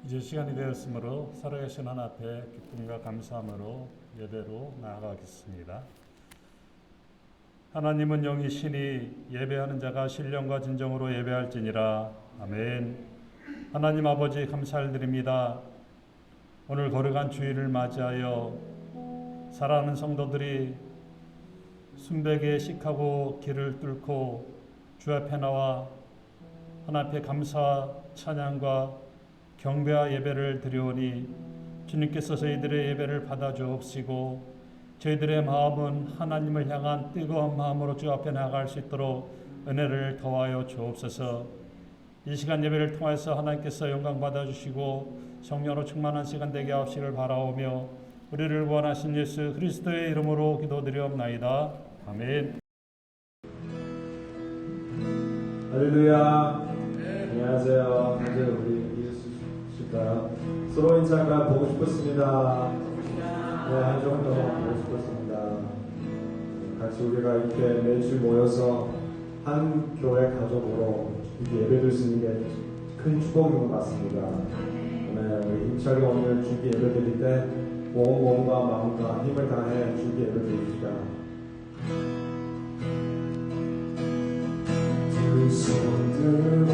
이제 시간이 되었으므로 살아계신 하나님 앞에 기쁨과 감사함으로 예배로 나아가겠습니다. 하나님은 영이시니 예배하는 자가 신령과 진정으로 예배할지니라. 아멘. 하나님 아버지 감사를 드립니다. 오늘 거룩한 주일을 맞이하여 사랑하는 성도들이 순백에 식하고 길을 뚫고 주 앞에 나와 하나님 앞에 감사 찬양과 경배와 예배를 드려오니 주님께서 저희들의 예배를 받아 주옵시고 저희들의 마음은 하나님을 향한 뜨거운 마음으로 주 앞에 나아갈 수 있도록 은혜를 더하여 주옵소서. 이 시간 예배를 통해서 하나님께서 영광 받아주시고 성령으로 충만한 시간 되게 하시기를 바라오며 우리를 구원하신 예수 그리스도의 이름으로 기도드리옵나이다. 아멘. 할렐루야. 안녕하세요. 다들 우리 이해주실까요? 서로 인사가 보고 싶었습니다. 네, 한 정도 보고 싶었습니다. 같이 우리가 이렇게 매주 모여서 한 교회 가족으로 이렇게 예배드릴 수 있는 게 큰 축복인 것 같습니다. 네, 우리 힘차게 오늘 주기 예배드릴 때 몸과 마음과 힘을 다해 주기 예배드립시다. 두 손 들고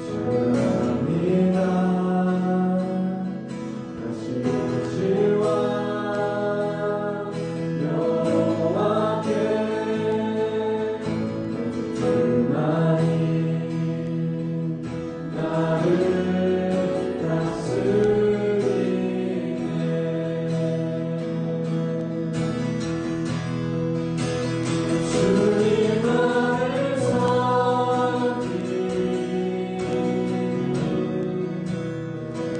찬양합니다. 다시 오시와 여호와께 그만이 나를 다스리네. 주님 안에서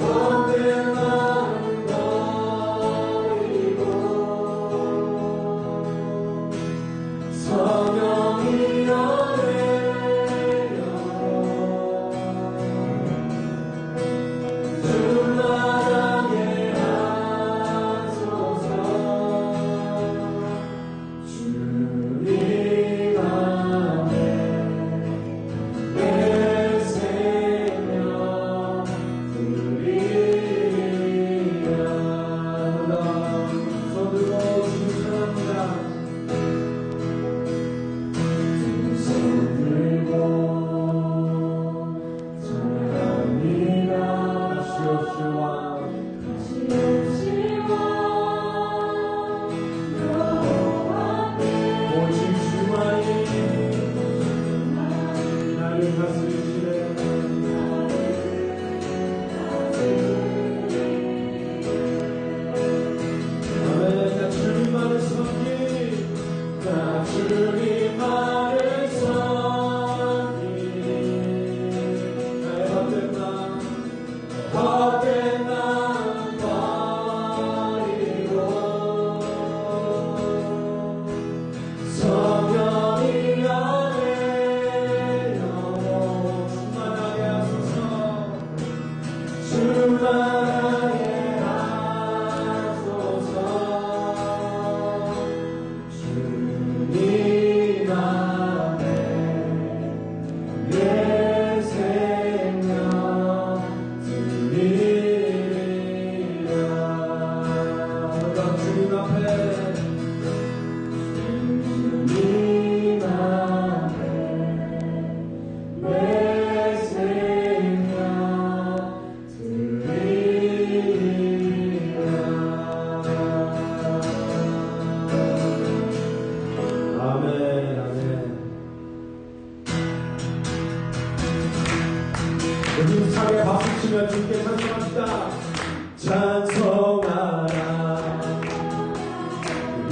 언제 나는 버리고 성령이 연애여 주마당에 하소서. 주님 안에 내 생명 드리리라. 손 들고 주님 사랑합니다. 두 손 들고 찬양합니다. 다시 오시와 오직 주만이 나를 다스리시네. 아멘. 나 주님만을 섬기, 나 주님만을 섬기. 나의 헛된 마음 버리고 성령이 연애여 충만하게 하소서. 충만하게 하소서. 주님 안에 내 생명 드리리라. 주님 앞에 주님 앞에 내 생명 드리리라. 아멘. 아멘. 우리 힘차게 박수 치며 주님께 찬송합시다. 찬송하라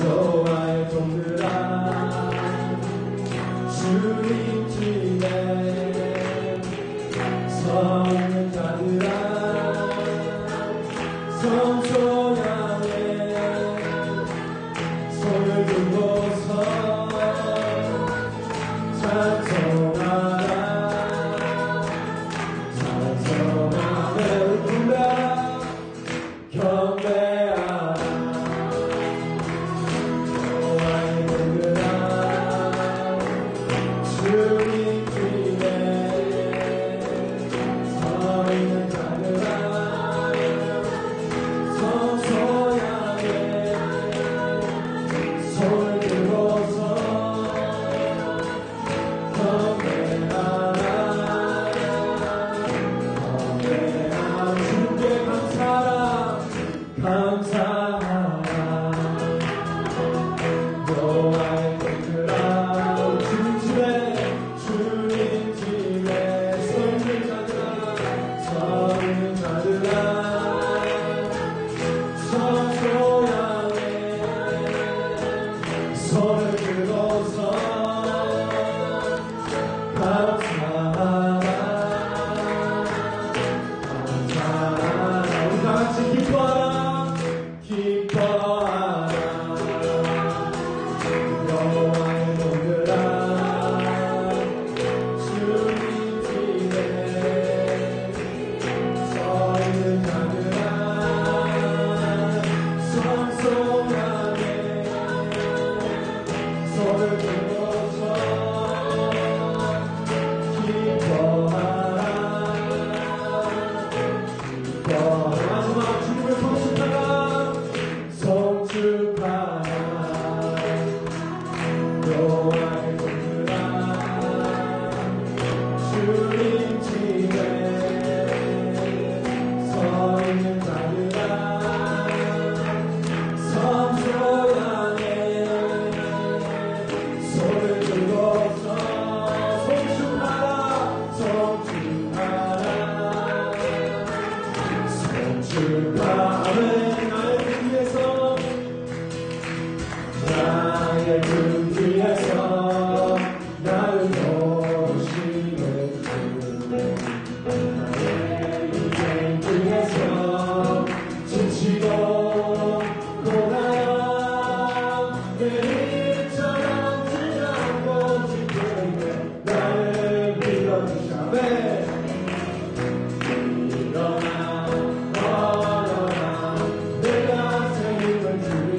여호와의 종들아, 주님 집에 서는 자들아, 성소양에 손을 들고서 찬송하라. 찬송하며 울다 경배하라. 우리 다 같이 기뻐하라 기뻐하라 여호와의 종들아 주님 집에 서 있는 자들아 성소하게 손을 들어서 기뻐하라 마지막 주님을 성축하라 성축하라 여호와의 종들아 주님 집에 서 있는 자들아 성소양에 손을 들고서 성축하라 성축하라 성축하네 나의 등 위에서 나의 등 위에서 나를 도우시네 나의 인생 중에서 지치고 고나야 내 일처럼 지나고 지키네 나를 믿어주셔네 일어나 걸어라 내가 새 힘을 주리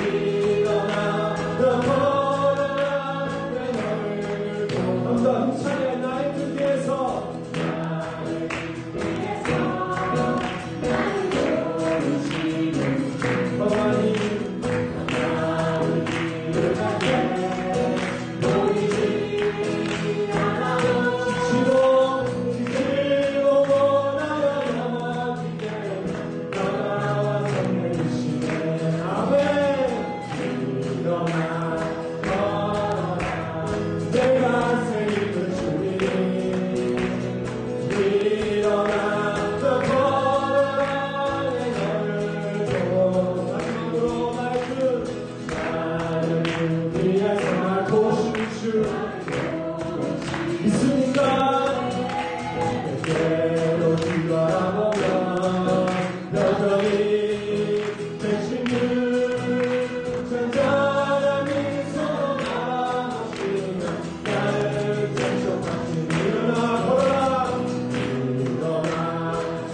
일어나 너 걸어라 내 너를 좀더 힘차게 나의 등 위에서 평안히 나를 기억하게 보이지 않아도 지치고 지치고 원하여 넘어지게 나와 성령이시네 아멘 일어나 걸어라 내가 새 힘을 주리 일어나 너 걸어라 내 너를 마지막으로 말씀 나를 위해서 날 도우실 주 있으니까 내게로 뒤돌아보면 여전히 되시는 전자람이 서로 나누시면 나를 대적하신 일어나 걸어라 일어나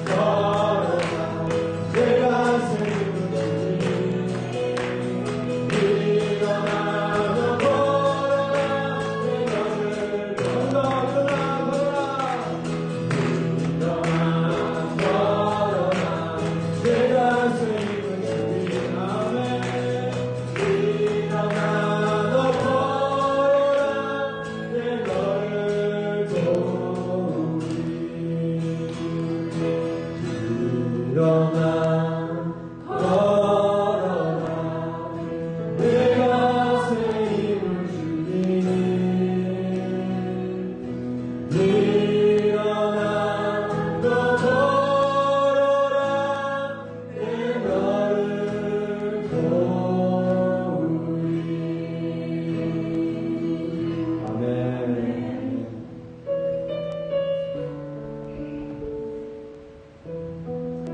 걸어라 내가 새 힘을 주리 일어나 너 걸어라 내 너를 걸어라 걸어라 일어나 걸어라 내가 새 힘을 주리 아멘 일어나 너 걸어라 내 너를 도우리 일어나 걸어라 내가 새 힘을 주리 일어나 너 걸어라 내 너를 도우리 아멘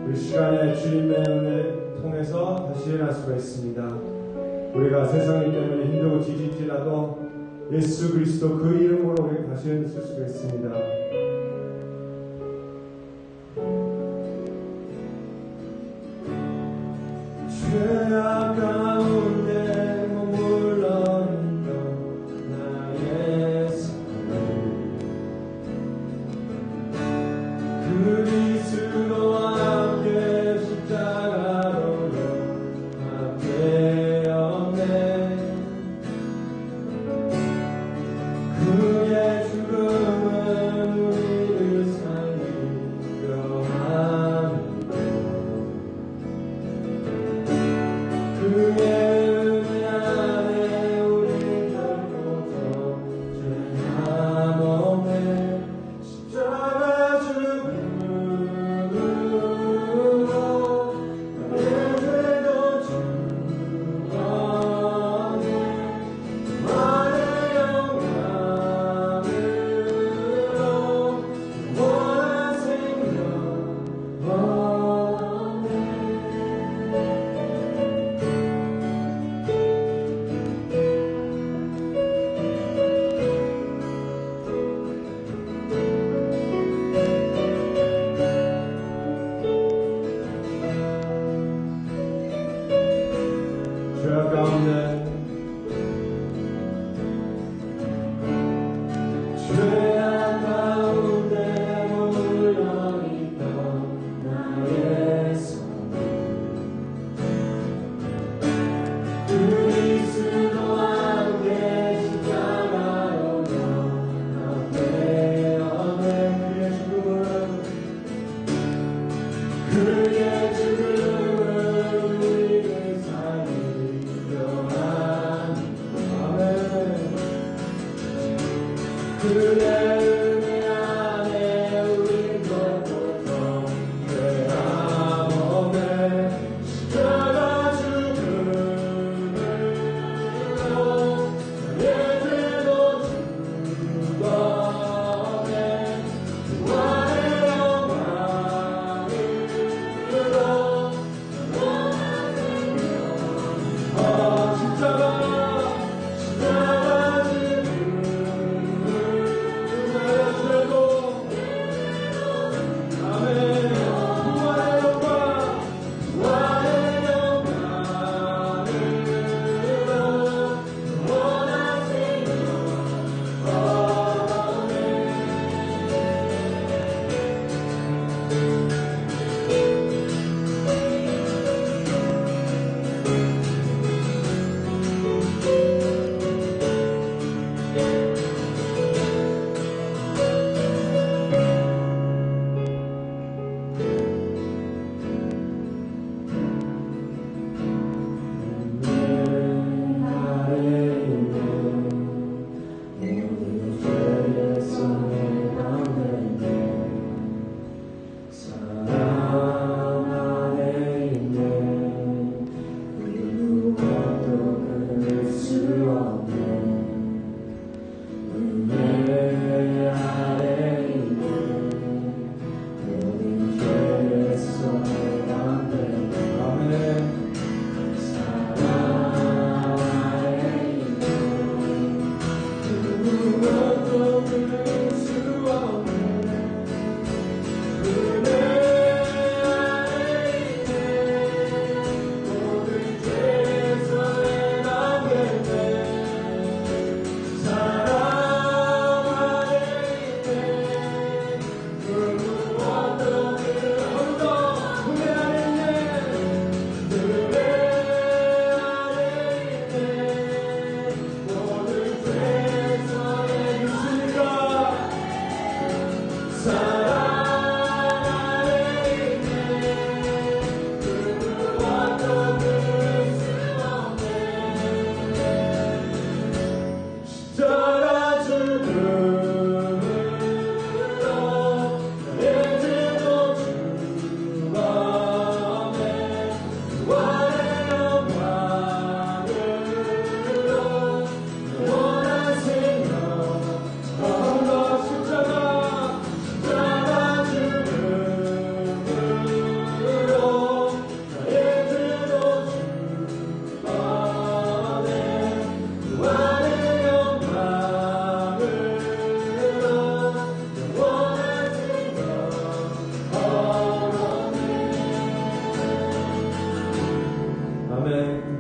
이 시간에 주님의 은혜 통해서 다시 일어날 수가 있습니다. 우리가 세상이기 때문에 힘들고 지질지라도 예수 그리스도 그 이름으로 우리가 다시 일어설 수가 있습니다. 죄악 가운데 머물러 있던 나의 삶을 그리스도와 함께 십자가로 함께였네 그의 죽음은 우리를 살리려 함이고 그의 은혜 안에 우리 결코 더 죄함 없네 십자가 죽음으로 나의 죄도 죽었네 만의 영광 죄악 가운데 몰려있던 나의 손 그리스도 함께 십자가로 함께 어맨 그의 죽음은 우리를 살리려 하니 아멘 그의 은혜 안에 우린 거부터 죄악 없네 십자가 죽음으로 나의 죄도 죽어내 부활의 영광으로 십자가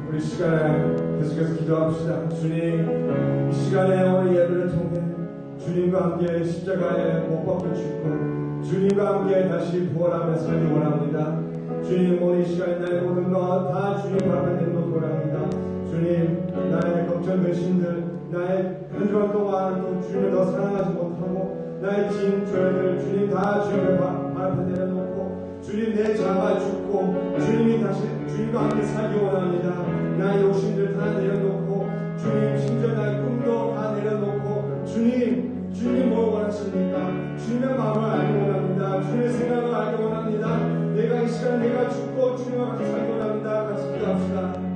우리 시간에 계속해서 기도합시다. 주님, 이 시간에 오늘 예배를 통해 주님과 함께 십자가에 못 박혀 죽고 주님과 함께 다시 부활하며 살기 원합니다. 주님, 오늘 이 시간에 나의 모든 것 다 주님 앞에 내놓고 원합니다. 주님, 나의 걱정들, 신들, 나의 한 주간 동안 또 주님을 더 사랑하지 못하고 나의 진 죄들 주님 다 주님의 발 앞에 내려놓고 주님 내 자가 죽고 주님이 다시 주님과 함께 살기 원합니다. 나의 욕심들 다 내려놓고 주님 심지어 나의 꿈도 다 내려놓고 주님 뭘 원하십니까? 주님의 마음을 알기 원합니다. 주님의 생각을 알기 원합니다. 내가 이 시간 내가 죽고 주님과 같이 살기 원합니다. 같이 기도합시다.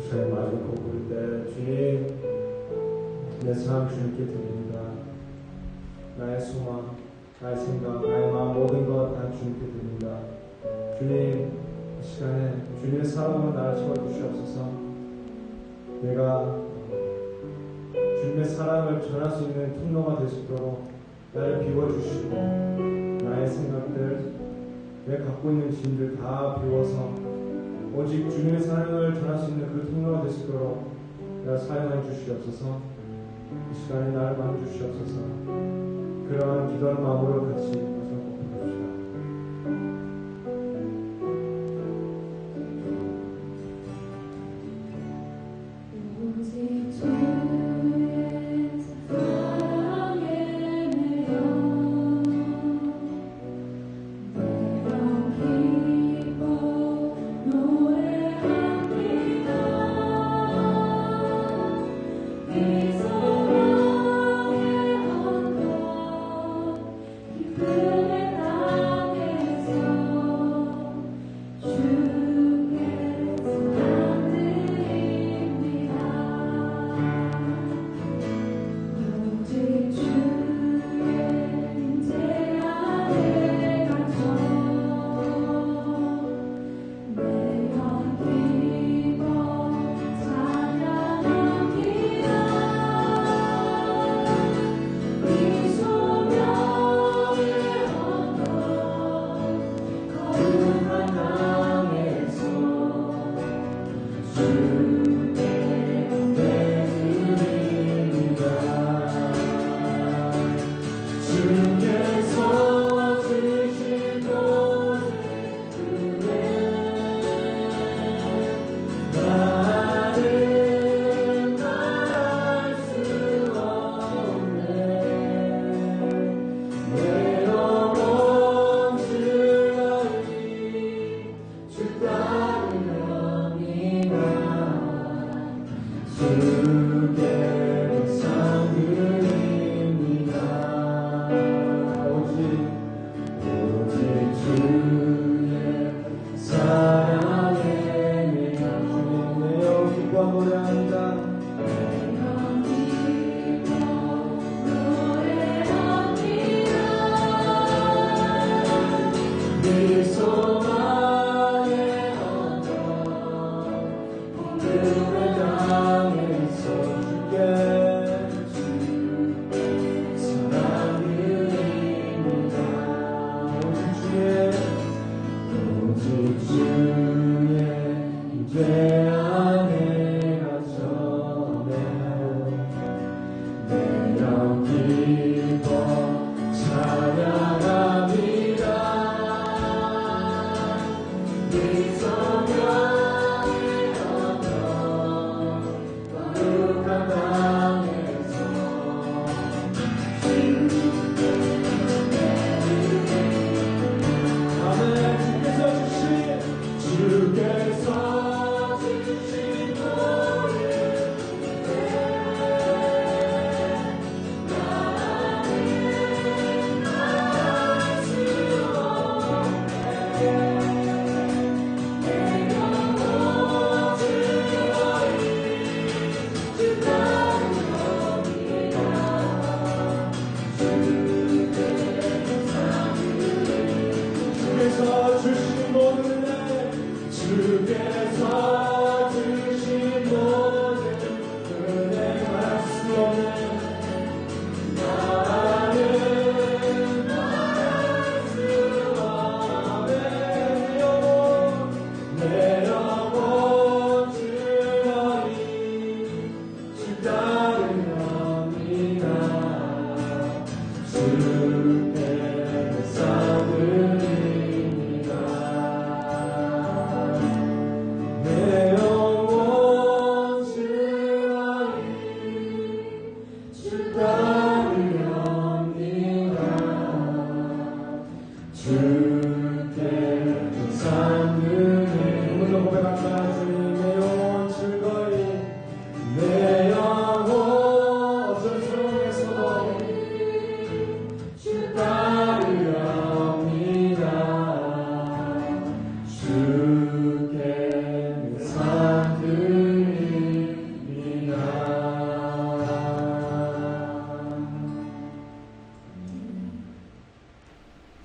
저의 마음을 고부를 때 주님, 내 삶 주님께 드립니다. 나의 소망, 나의 생각, 나의 마음 모든 것 다 주님께 드립니다. 주님, 이 시간에 주님의 사랑으로 나를 채워주시옵소서. 내가 주님의 사랑을 전할 수 있는 통로가 될 수 있도록 나를 비워주시고, 나의 생각들, 내가 갖고 있는 짐들 다 비워서 오직 주님의 사랑을 전할 수 있는 그 통로가 될 수 있도록 내가 사용해 주시옵소서. 이 시간에 나를 만져 주시옵소서. 그러한 기도하는 마음으로 같이 고백합시다. 오직 주의 사랑에 매여 내가 기뻐 노래합니다. 이 소망의 언덕 깊은 땅에서 주께 사랑드립니다. 오직 주의 임재 안에 갇혀 내가 기뻐 찬양합니다. 이 소명의 언덕 거룩한 땅에서 주께 예배드립니다. 주께서 주신 곳에 그대 주께 상드립니다. 오직 주의 사랑에 주님 내어 기뻐 노래합니다.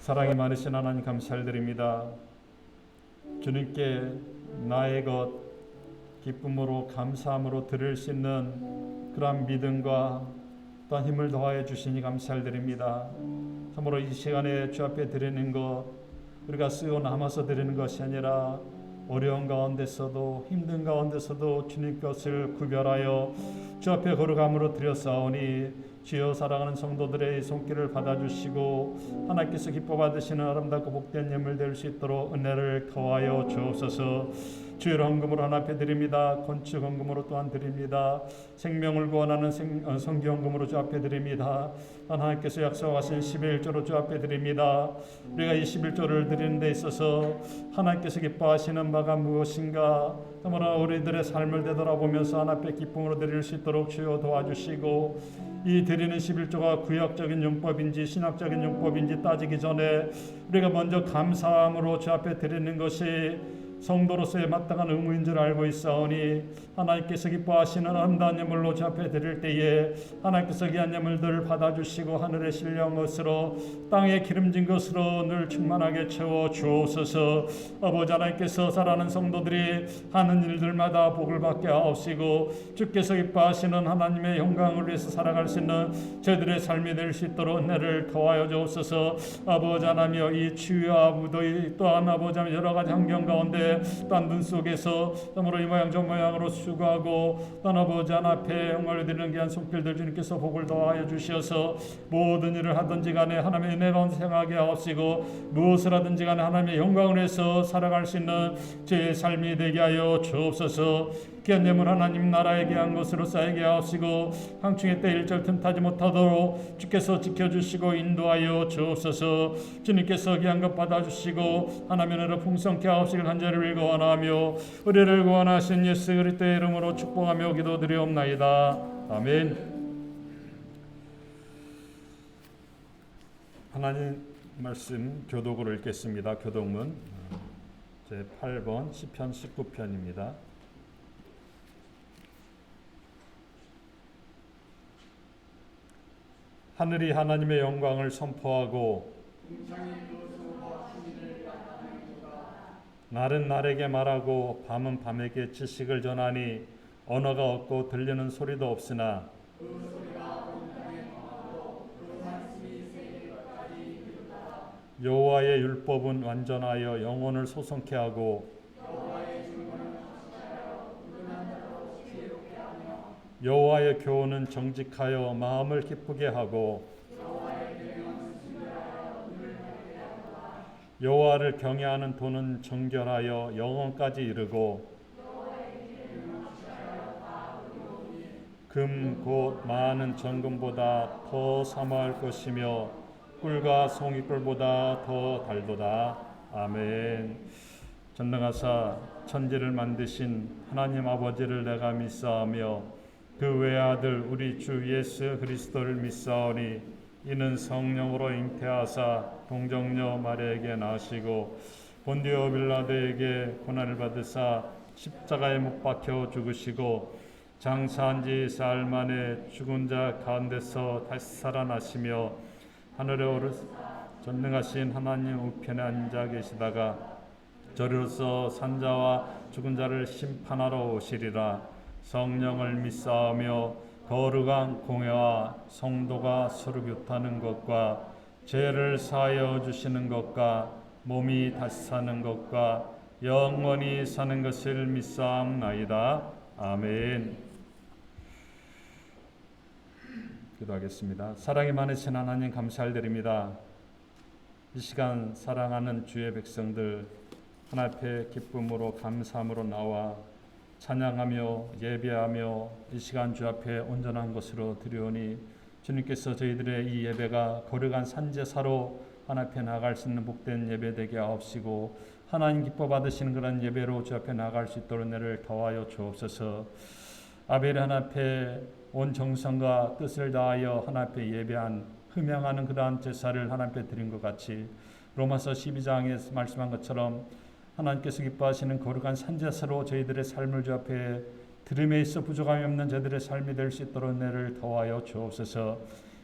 사랑이 많으신 하나님 감사드립니다. 주님께 나의 것 기쁨으로 감사함으로 드릴 수 있는 그러한 믿음과 또한 힘을 더하여 주시니 감사드립니다. 참으로 이 시간에 주 앞에 드리는 것 우리가 쓰고 남아서 드리는 것이 아니라 어려운 가운데서도 힘든 가운데서도 주님 것을 구별하여 주 앞에 거룩함으로 드렸사오니 주여 사랑하는 성도들의 손길을 받아주시고 하나님께서 기뻐 받으시는 아름답고 복된 예물 될 수 있도록 은혜를 더하여 주옵소서. 주의 헌금으로 하나 앞에 드립니다. 건축 헌금으로 또한 드립니다. 생명을 구원하는 성기 헌금으로 주 앞에 드립니다. 하나님께서 약속하신 11조로 주 앞에 드립니다. 우리가 이 11조를 드리는 데 있어서 하나님께서 기뻐하시는 바가 무엇인가 참으로 우리들의 삶을 되돌아보면서 하나 앞에 기쁨으로 드릴 수 있도록 주여 도와주시고 이 드리는 11조가 구약적인 율법인지 신학적인 율법인지 따지기 전에 우리가 먼저 감사함으로 주 앞에 드리는 것이 성도로서의 마땅한 의무인 줄 알고 있사오니 하나님께서 기뻐하시는 아름다운 예물로 주 앞에 드릴 때에 하나님께서 귀한 예물들을 받아주시고 하늘에 실려온 것으로 땅에 기름진 것으로 늘 충만하게 채워 주옵소서. 아버지 하나님께서 살아가는 성도들이 하는 일들마다 복을 받게 하옵시고 주께서 기뻐하시는 하나님의 영광을 위해서 살아갈 수 있는 저희들의 삶이 될 수 있도록 은혜를 더하여 주옵소서. 아버지 하나님여 이 추위와 무더위 또한 아버지 하나님 여러 가지 환경 가운데 또한 눈 속에서 참으로 이 모양 저 모양으로 수고하고 또한 아버지 하나님 앞에 영광을 드리는 귀한 손길들 주님께서 복을 더하여 주시어서 모든 일을 하든지 간에 하나님의 은혜 가운데 생각하게 하옵시고 무엇을 하든지 간에 하나님의 영광을 위해서 살아갈 수 있는 제 삶이 되게 하여 주옵소서. 귀한 예물 하나님 나라에 귀한 것으로 쌓이게 하옵시고 황충의 때 일절 틈타지 못하도록 주께서 지켜주시고 인도하여 주옵소서. 주님께서 귀한 것 받아주시고 하나님의 은혜로 풍성케 하옵시길 간절히 우리를 구원하며 우리를 구원하신 예수 그리스도의 이름으로 축복하며 기도드리옵나이다. 아멘. 하나님 말씀 교독으로 읽겠습니다. 교독문 제8번 시편 19편입니다. 하늘이 하나님의 영광을 선포하고 날은 날에게 말하고 밤은 밤에게 지식을 전하니 언어가 없고 들리는 소리도 없으나 여호와의 율법은 완전하여 영혼을 소성케 하고 여호와의 교훈은 정직하여 마음을 기쁘게 하고 여호와를 경외하는 도는 정결하여 영혼까지 이르고 금 곧 많은 정금보다 더 사모할 것이며 꿀과 송이꿀보다 더 달도다. 아멘. 전능하사 천지를 만드신 하나님 아버지를 내가 믿사오며 그 외아들 우리 주 예수 그리스도를 믿사오니 이는 성령으로 잉태하사 동정녀 마리아에게 나시고 본디오 빌라도에게 고난을 받으사 십자가에 못 박혀 죽으시고 장사한 지 사흘 만에 죽은 자 가운데서 다시 살아나시며 하늘에 오르 전능하신 하나님 우편에 앉아 계시다가 저리로서 산자와 죽은 자를 심판하러 오시리라. 성령을 믿사오며 거룩한 공회와 성도가 서로 교통하는 것과 죄를 사하여 주시는 것과 몸이 다시 사는 것과 영원히 사는 것을 믿사옵나이다. 아멘. 기도하겠습니다. 사랑이 많으신 하나님 감사드립니다. 이 시간 사랑하는 주의 백성들 하나님 앞에 기쁨으로 감사함으로 나와 찬양하며 예배하며 이 시간 주 앞에 온전한 것으로 드리오니 주님께서 저희들의 이 예배가 거룩한 산제사로 하나님 앞에 나아갈 수 있는 복된 예배 되게 하옵시고 하나님 기뻐 받으시는 그런 예배로 주 앞에 나아갈 수 있도록 은혜를 더하여 주옵소서. 아벨이 하나님 앞에 온 정성과 뜻을 다하여 하나님 앞에 예배한 흠양하는 그러한 제사를 하나님 앞에 드린 것 같이 로마서 12장에 말씀한 것처럼 하나님께서 기뻐하시는 거룩한 산제사로 저희들의 삶을 주 앞에 들음에 있어 부족함이 없는 저희들의 삶이 될 수 있도록 은혜를 더하여 주옵소서.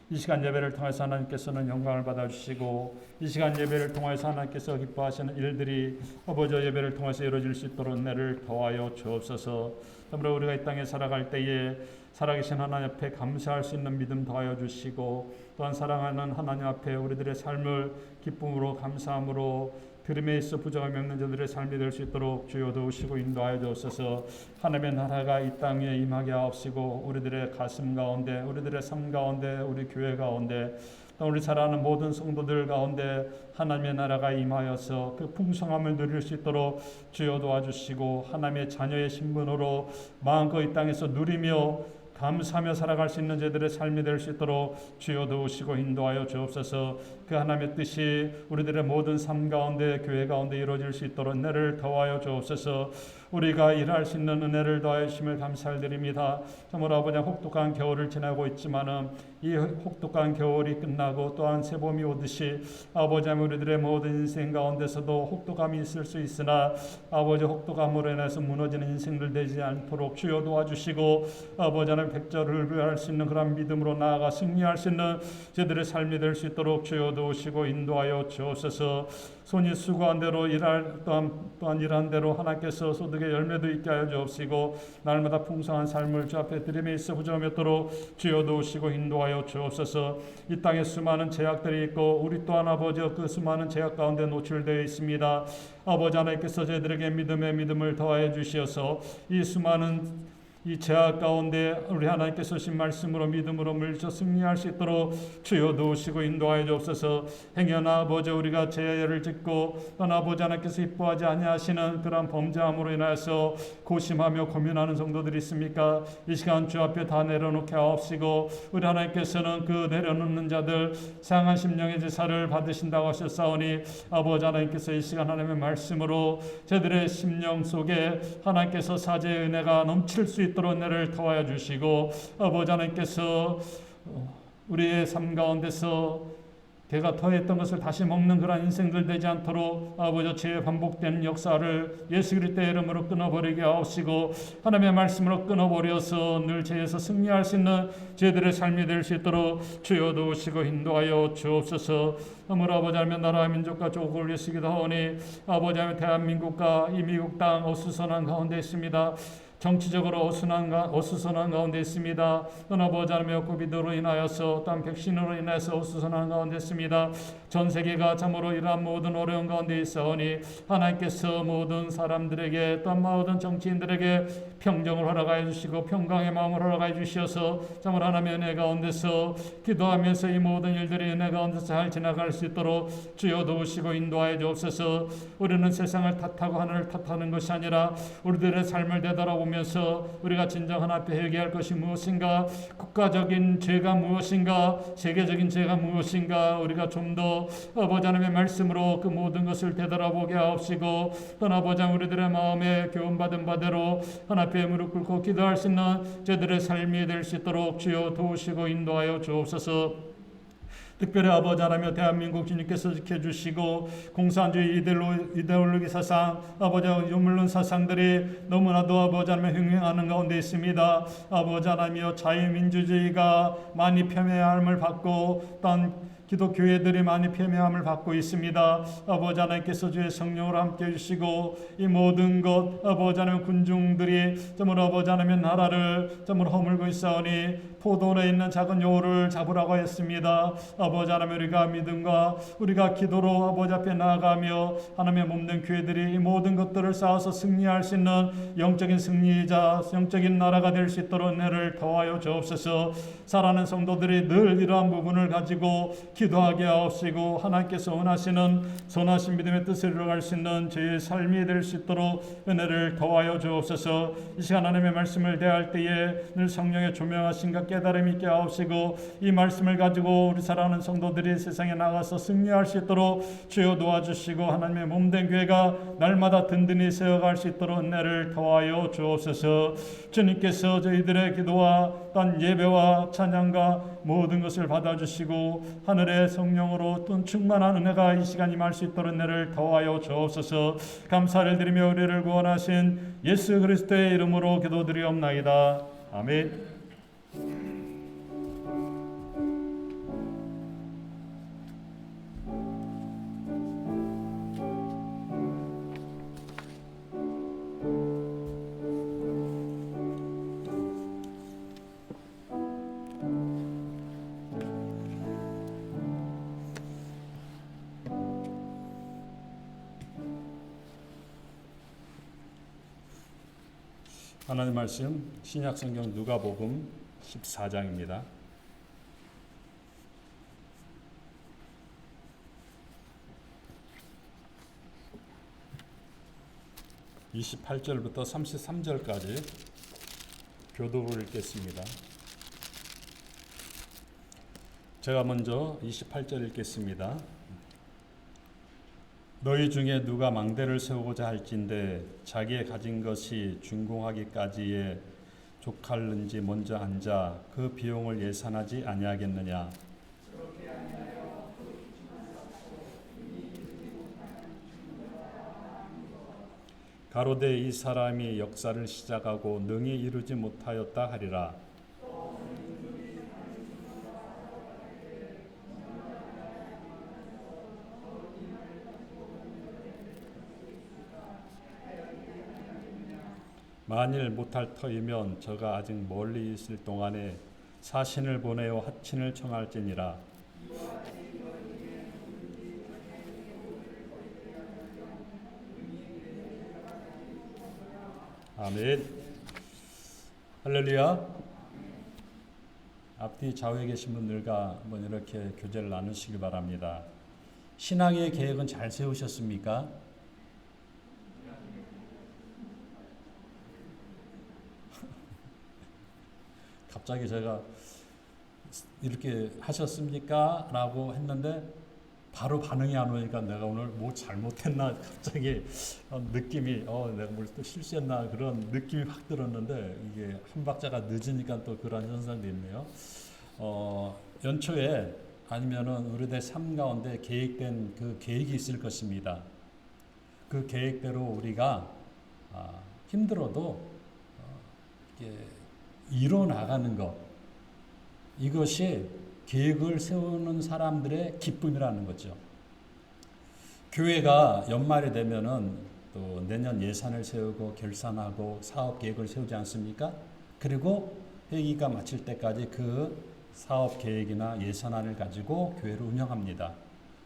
이 시간 예배를 통해서 하나님께서는 영광을 받아주시고 이 시간 예배를 통해서 하나님께서 기뻐하시는 일들이 아버지 예배를 통해서 이루어질 수 있도록 은혜를 더하여 주옵소서. 그러므로 우리가 이 땅에 살아갈 때에 살아계신 하나님 앞에 감사할 수 있는 믿음 더하여 주시고 또한 사랑하는 하나님 앞에 우리들의 삶을 기쁨으로 감사함으로 들음에 있어 부정함이 없는 자들의 삶이 될 수 있도록 주여 도우시고 인도하여 주옵소서. 하나님의 나라가 이 땅에 임하게 하옵시고 우리들의 가슴 가운데 우리들의 삶 가운데 우리 교회 가운데 또 우리 사랑하는 모든 성도들 가운데 하나님의 나라가 임하여서 그 풍성함을 누릴 수 있도록 주여 도와주시고 하나님의 자녀의 신분으로 마음껏 이 땅에서 누리며 감사하며 살아갈 수 있는 저희들의 삶이 될 수 있도록 주여 도우시고 인도하여 주옵소서. 그 하나님의 뜻이 우리들의 모든 삶 가운데 교회 가운데 이루어질 수 있도록 은혜를 더하여 주옵소서. 우리가 일할 수 있는 은혜를 더하여 주심을 감사드립니다. 참으로 아버지 혹독한 겨울을 지나고 있지만은 이 혹독한 겨울이 끝나고 또한 새봄이 오듯이 아버지 우리들의 모든 인생 가운데서도 혹독함이 있을 수 있으나 아버지 혹독함으로 인해서 무너지는 인생들 되지 않도록 주여 도와주시고 아버지 하나님 백절을 할 수 있는 그런 믿음으로 나아가 승리할 수 있는 저들의 삶이 될 수 있도록 주여 도우시고 인도하여 주옵소서. 손이 수고한 대로 일할 또한 일한 대로 하나님께서 소득의 열매도 있게 하여 주옵시고 날마다 풍성한 삶을 주 앞에 드림에 있어 부정함이 없도록 주여 도우시고 인도하여 주옵소서. 이 땅에 수많은 제약들이 있고 우리 또한 아버지 그 수많은 제약 가운데 노출되어 있습니다. 아버지 하나님께서 저희들에게 믿음의 믿음을 더하여 주시어서 이 수많은 이 제약 가운데 우리 하나님께서 신 말씀으로 믿음으로 물리쳐 승리할 수 있도록 주여 도우시고 인도하여 주옵소서. 행여나 아버지 우리가 죄를 짓고 또 아버지 하나님께서 이뻐하지 아니하시는 그러한 범죄함으로 인하여서 고심하며 고민하는 성도들이 있습니까? 이 시간 주 앞에 다 내려놓게 하옵시고 우리 하나님께서는 그 내려놓는 자들 상한 심령의 제사를 받으신다고 하셨사오니 아버지 하나님께서 이 시간 하나님의 말씀으로 저들의 심령 속에 하나님께서 사죄의 은혜가 넘칠 수 있도록 은혜를 더하여 주시고 아버지 하나님께서 우리의 삶 가운데서 개가 더했던 것을 다시 먹는 그런 인생들 되지 않도록 아버지 죄의 반복되는 역사를 예수 그리스도의 이름으로 끊어버리게 하옵시고 하나님의 말씀으로 끊어버려서 늘 죄에서 승리할 수 있는 죄들의 삶이 될 수 있도록 주여 도우시고 인도하여 주옵소서. 아무로 아버지 하나님 나라와 민족과 조국을 위해서 기도하오니 아버지 하나님 대한민국과 이 미국 땅 어수선한 가운데 있습니다. 정치적으로 어수선한 가운데 있습니다. 또한 아버지 하나님 코비드로 인하여서 또한 백신으로 인해서 어수선한 가운데 있습니다. 전 세계가 참으로 이러한 모든 어려운 가운데 있사오니 하나님께서 모든 사람들에게 또한 모든 정치인들에게 평정을 허락하여 주시고 평강의 마음을 허락하여 주셔서 참으로 하나님의 은혜 가운데서 기도하면서 이 모든 일들이 은혜 가운데서 잘 지나갈 수 있도록 주여 도우시고 인도하여 주옵소서. 우리는 세상을 탓하고 하늘을 탓하는 것이 아니라 우리들의 삶을 되돌아보면서 우리가 진정 하나님 앞에 회개할 것이 무엇인가, 국가적인 죄가 무엇인가, 세계적인 죄가 무엇인가, 우리가 좀 더 아버지 하나님의 말씀으로 그 모든 것을 되돌아보게 하옵시고 또 아버지 우리들의 마음에 교훈받은 바대로 하나님 앞에 무릎 꿇고 기도할 수 있는 저들의 삶이 될 수 있도록 주여 도우시고 인도하여 주옵소서. 특별히 아버지 하나님 대한민국 주님께서 지켜주시고 공산주의 이데올로기 사상 아버지 유물론 사상들이 너무나도 아버지 하나님 횡행하는 가운데 있습니다. 아버지 하나님이여 자유민주주의가 많이 폄훼함을 받고 또한 기독교회들이 많이 폄훼함을 받고 있습니다. 아버지 하나님께서 주의 성령으로 함께 해주시고 이 모든 것 아버지 하나님 군중들이 정말 아버지 하나님의 나라를 정말 허물고 있사오니 포도원에 있는 작은 여우를 잡으라고 했습니다. 아버지 하나님 우리가 믿음과 우리가 기도로 아버지 앞에 나아가며 하나님의 몸된 교회들이 이 모든 것들을 쌓아서 승리할 수 있는 영적인 승리자 영적인 나라가 될 수 있도록 은혜를 더하여 주옵소서. 사랑하는 성도들이 늘 이러한 부분을 가지고 기도하게 하옵시고 하나님께서 원하시는 선하신 믿음의 뜻을 이루어갈 수 있는 저희의 삶이 될 수 있도록 은혜를 더하여 주옵소서. 이 시간 하나님의 말씀을 대할 때에 늘 성령의 조명하신가 깨달음 있게 하옵시고 이 말씀을 가지고 우리 사랑하는 성도들이 세상에 나가서 승리할 수 있도록 주여 도와주시고 하나님의 몸된 교회가 날마다 든든히 세워갈 수 있도록 은혜를 더하여 주옵소서. 주님께서 저희들의 기도와 또한 예배와 찬양과 모든 것을 받아주시고 하늘의 성령으로 또 충만한 은혜가 이 시간 임할 수 있도록 은혜를 더하여 주옵소서. 감사를 드리며 우리를 구원하신 예수 그리스도의 이름으로 기도드리옵나이다. 아멘. 하나님 말씀 신약 성경 누가복음 14장입니다. 28절부터 33절까지 교독을 읽겠습니다. 제가 먼저 28절 읽겠습니다. 너희 중에 누가 망대를 세우고자 할진대 자기의 가진 것이 준공하기까지에 족할는지 먼저 앉아 그 비용을 예산하지 아니하겠느냐. 가로되 이 사람이 역사를 시작하고 능히 이루지 못하였다 하리라. 만일 못할 터이면 저가 아직 멀리 있을 동안에 사신을 보내어 하친을 청할지니라. 아멘. 할렐루야. 앞뒤 좌우에 계신 분들과 한번 이렇게 교제를 나누시기 바랍니다. 신앙의 계획은 잘 세우셨습니까? 갑자기 제가 이렇게 하셨습니까? 라고 했는데 바로 반응이 안 오니까 내가 오늘 뭐 잘못했나 갑자기 느낌이 내가 뭘 또 실수했나 그런 느낌이 확 들었는데 이게 한 박자가 늦으니까 또 그런 현상도 있네요. 연초에 아니면은 우리들 삶 가운데 계획된 그 계획이 있을 것입니다. 그 계획대로 우리가 힘들어도 이렇게 이뤄 나가는 것, 이것이 계획을 세우는 사람들의 기쁨이라는 거죠. 교회가 연말이 되면은 또 내년 예산을 세우고 결산하고 사업 계획을 세우지 않습니까? 그리고 회기가 마칠 때까지 그 사업 계획이나 예산안을 가지고 교회를 운영합니다.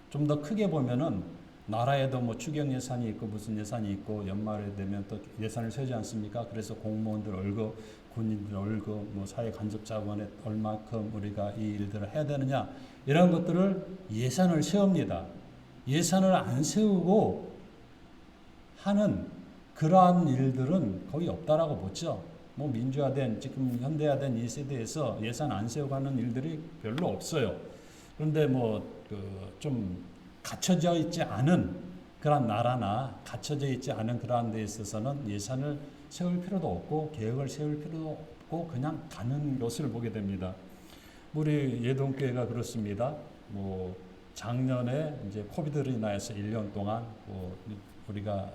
좀 더 크게 보면은 나라에도 뭐 추경 예산이 있고 무슨 예산이 있고 연말에 되면 또 예산을 세우지 않습니까? 그래서 공무원들 월급, 군인들 월급, 뭐 사회 간접 자원에 얼마큼 우리가 이 일들을 해야 되느냐 이런 것들을 예산을 세웁니다. 예산을 안 세우고 하는 그러한 일들은 거의 없다라고 보죠. 뭐 민주화된 지금 현대화된 이 세대에서 예산 안 세우고 하는 일들이 별로 없어요. 그런데 뭐 좀 갖춰져 있지 않은 그런 나라나 갖춰져 있지 않은 그러한 데 있어서는 예산을 세울 필요도 없고 계획을 세울 필요도 없고 그냥 가는 것을 보게 됩니다. 우리 예동교회가 그렇습니다. 뭐 작년에 이제 코비드로 인하여서 1년 동안 우리가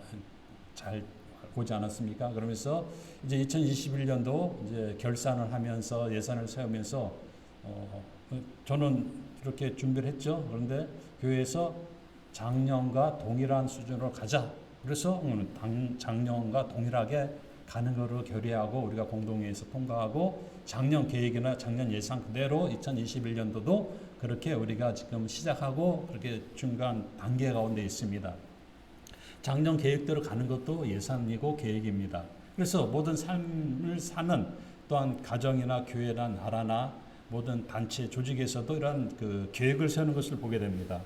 잘 보지 않았습니까? 그러면서 이제 2021년도 이제 결산을 하면서 예산을 세우면서 저는 이렇게 준비를 했죠. 그런데 교회에서 작년과 동일한 수준으로 가자. 그래서 작년과 동일하게 가는 거로 결의하고 우리가 공동회의에서 통과하고 작년 계획이나 작년 예산 그대로 2021년도도 그렇게 우리가 지금 시작하고 그렇게 중간 단계 가운데 있습니다. 작년 계획대로 가는 것도 예산이고 계획입니다. 그래서 모든 삶을 사는 또한 가정이나 교회나 나라나 모든 단체 조직에서도 이런 그 계획을 세우는 것을 보게 됩니다.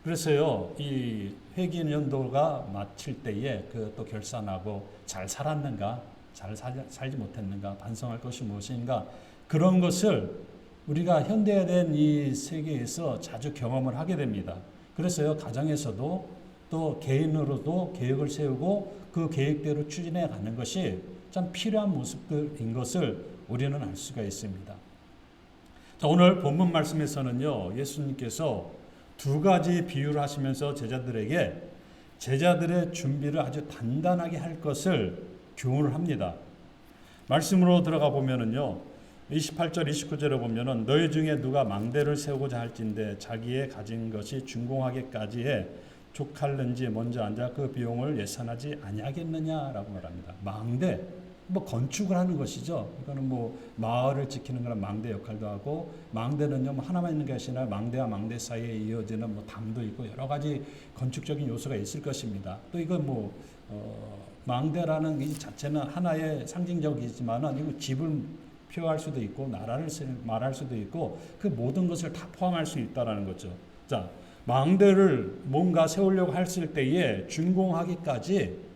그래서요, 이 회계연도가 마칠 때에 그 또 결산하고 잘 살았는가, 잘 살지 못했는가, 반성할 것이 무엇인가 그런 것을 우리가 현대화된 이 세계에서 자주 경험을 하게 됩니다. 그래서요, 가정에서도 또 개인으로도 계획을 세우고 그 계획대로 추진해 가는 것이 참 필요한 모습들인 것을 우리는 알 수가 있습니다. 자, 오늘 본문 말씀에서는요, 예수님께서 두 가지 비유를 하시면서 제자들의 준비를 아주 단단하게 할 것을 교훈을 합니다. 말씀으로 들어가 보면은요, 28절, 29절에 보면은 너희 중에 누가 망대를 세우고자 할진대 자기의 가진 것이 준공하기까지 해 족할는지 먼저 앉아 그 비용을 예산하지 아니하겠느냐라고 말합니다. 망대, 뭐 건축을 하는 것이죠. 이거는 뭐 마을을 지키는 그런 망대 역할도 하고 망대는요 뭐 하나만 있는 것이 아니라 망대와 망대 사이에 이어지는 뭐 담도 있고 여러 가지 건축적인 요소가 있을 것입니다. 또 이건 뭐 망대라는 이 자체는 하나의 상징적이지만은 이거 집을 표현할 수도 있고 나라를 말할 수도 있고 그 모든 것을 다 포함할 수 있다라는 거죠. 자, 망대를 뭔가 세우려고 했을 때에 준공하기까지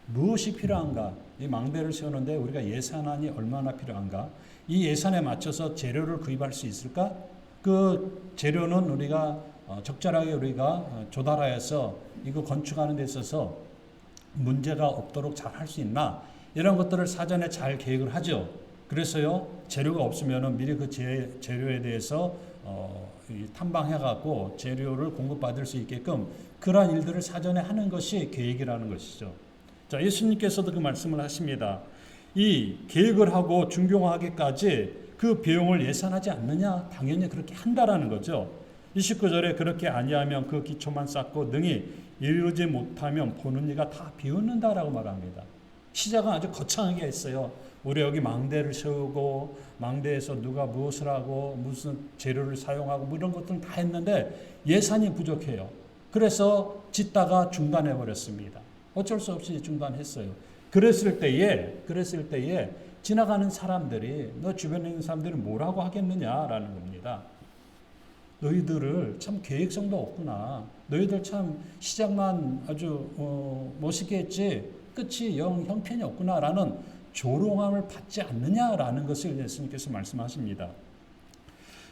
무엇이 필요한가? 이 망대를 세우는데 우리가 예산안이 얼마나 필요한가? 이 예산에 맞춰서 재료를 구입할 수 있을까? 그 재료는 우리가 적절하게 우리가 조달하여서 이거 건축하는 데 있어서 문제가 없도록 잘 할 수 있나? 이런 것들을 사전에 잘 계획을 하죠. 그래서요, 재료가 없으면은 미리 그 재료에 대해서 탐방해갖고 재료를 공급받을 수 있게끔 그러한 일들을 사전에 하는 것이 계획이라는 것이죠. 자, 예수님께서도 그 말씀을 하십니다. 이 계획을 하고 준공하기까지 그 비용을 예산하지 않느냐? 당연히 그렇게 한다라는 거죠. 29절에 그렇게 아니하면 그 기초만 쌓고 능히 이루지 못하면 보는 이가 다 비웃는다라고 말합니다. 시작은 아주 거창하게 했어요. 우리 여기 망대를 세우고 망대에서 누가 무엇을 하고 무슨 재료를 사용하고 뭐 이런 것들은 다 했는데 예산이 부족해요. 그래서 짓다가 중단해 버렸습니다. 어쩔 수 없이 중단했어요. 그랬을 때에 지나가는 사람들이 너 주변에 있는 사람들이 뭐라고 하겠느냐라는 겁니다. 너희들을 참 계획성도 없구나. 너희들 참 시작만 아주 멋있게 했지 끝이 영 형편이 없구나라는 조롱함을 받지 않느냐라는 것을 예수님께서 말씀하십니다.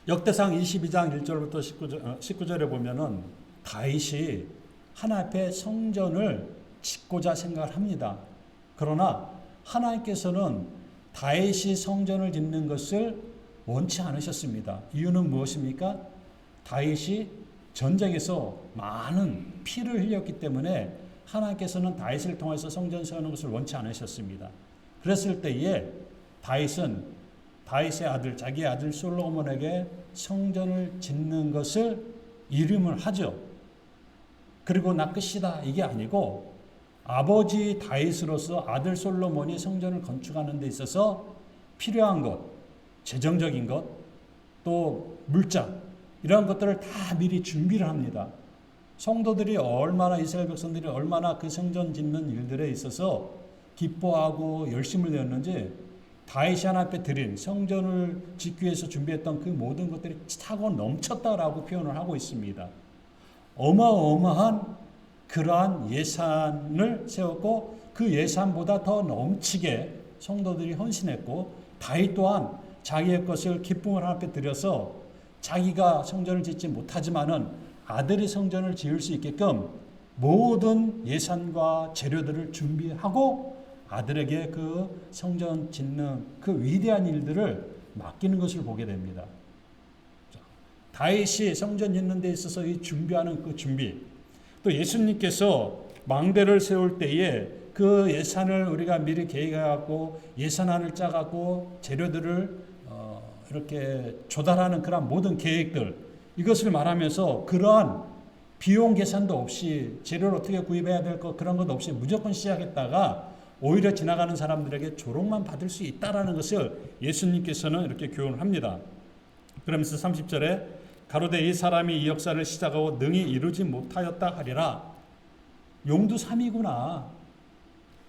역대상 22장 1절부터 19절에 보면은 다윗이 하나님 앞에 성전을 짓고자 생각을 합니다. 그러나 하나님께서는 다윗이 성전을 짓는 것을 원치 않으셨습니다. 이유는 무엇입니까? 다윗이 전쟁에서 많은 피를 흘렸기 때문에 하나님께서는 다윗을 통해서 성전 세우는 것을 원치 않으셨습니다. 그랬을 때에 다윗은 다윗의 아들, 자기의 아들 솔로몬에게 성전을 짓는 것을 이름을 하죠. 그리고 나 끝이다 이게 아니고 아버지 다윗으로서 아들 솔로몬이 성전을 건축하는 데 있어서 필요한 것, 재정적인 것, 또 물자 이런 것들을 다 미리 준비를 합니다. 성도들이 얼마나 이스라엘 백성들이 얼마나 그 성전 짓는 일들에 있어서 기뻐하고 열심을 내었는지 다윗이 하나님 앞에 드린 성전을 짓기 위해서 준비했던 그 모든 것들이 차고 넘쳤다라고 표현을 하고 있습니다. 어마어마한 그러한 예산을 세웠고 그 예산보다 더 넘치게 성도들이 헌신했고 다윗 또한 자기의 것을 기쁨을 하나님 앞에 드려서 자기가 성전을 짓지 못하지만은 아들이 성전을 지을 수 있게끔 모든 예산과 재료들을 준비하고 아들에게 그 성전 짓는 그 위대한 일들을 맡기는 것을 보게 됩니다. 다윗이 성전 짓는 데 있어서 이 준비하는 그 준비, 또 예수님께서 망대를 세울 때에 그 예산을 우리가 미리 계획해갖고 예산안을 짜갖고 재료들을 이렇게 조달하는 그런 모든 계획들, 이것을 말하면서 그러한 비용 계산도 없이 재료를 어떻게 구입해야 될 것 그런 것 없이 무조건 시작했다가 오히려 지나가는 사람들에게 조롱만 받을 수 있다라는 것을 예수님께서는 이렇게 교훈을 합니다. 그러면서 30절에 가로되 이 사람이 이 역사를 시작하고 능히 이루지 못하였다 하리라. 용두삼이구나.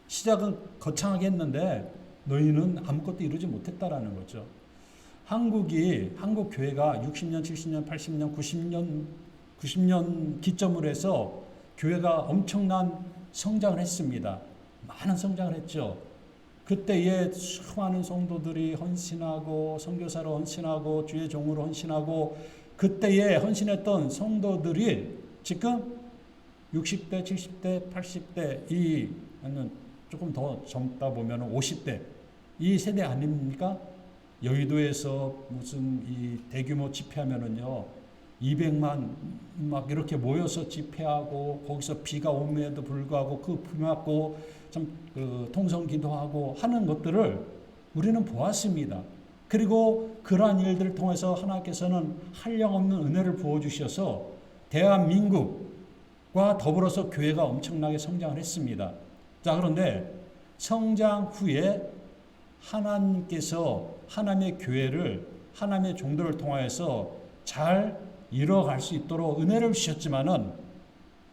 시작은 거창하게 했는데 너희는 아무것도 이루지 못했다라는 거죠. 한국 교회가 60년, 70년, 80년, 90년 기점으로 해서 교회가 엄청난 성장을 했습니다. 많은 성장을 했죠. 그때에 수많은 성도들이 헌신하고 선교사로 헌신하고 주의 종으로 헌신하고 그때에 헌신했던 성도들이 지금 60대, 70대, 80대 이 조금 더 젊다 보면 50대 이 세대 아닙니까? 여의도에서 무슨 이 대규모 집회하면은요 200만 막 이렇게 모여서 집회하고 거기서 비가 오면에도 불구하고 그 비 맞고 참 통성 기도하고 하는 것들을 우리는 보았습니다. 그리고 그러한 일들을 통해서 하나님께서는 한량없는 은혜를 부어주셔서 대한민국과 더불어서 교회가 엄청나게 성장을 했습니다. 자, 그런데 성장 후에 하나님께서 하나님의 교회를 하나님의 종들을 통하여서 잘 이뤄갈 수 있도록 은혜를 주셨지만은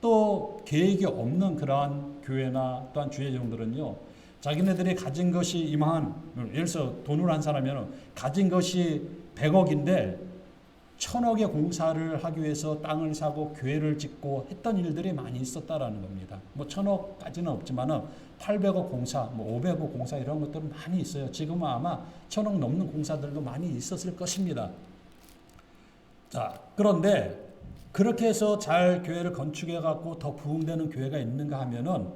또 계획이 없는 그러한 교회나 또한 주의 종들은요 자기네들이 가진 것이 이만 예를 들어서 돈을 한 사람이면 가진 것이 100억인데 1000억의 공사를 하기 위해서 땅을 사고 교회를 짓고 했던 일들이 많이 있었다라는 겁니다. 뭐 1000억까지는 없지만은 800억 공사, 뭐 500억 공사 이런 것들은 많이 있어요. 지금은 아마 1000억 넘는 공사들도 많이 있었을 것입니다. 자, 그런데 그렇게 해서 잘 교회를 건축해 갖고 더 부흥되는 교회가 있는가 하면은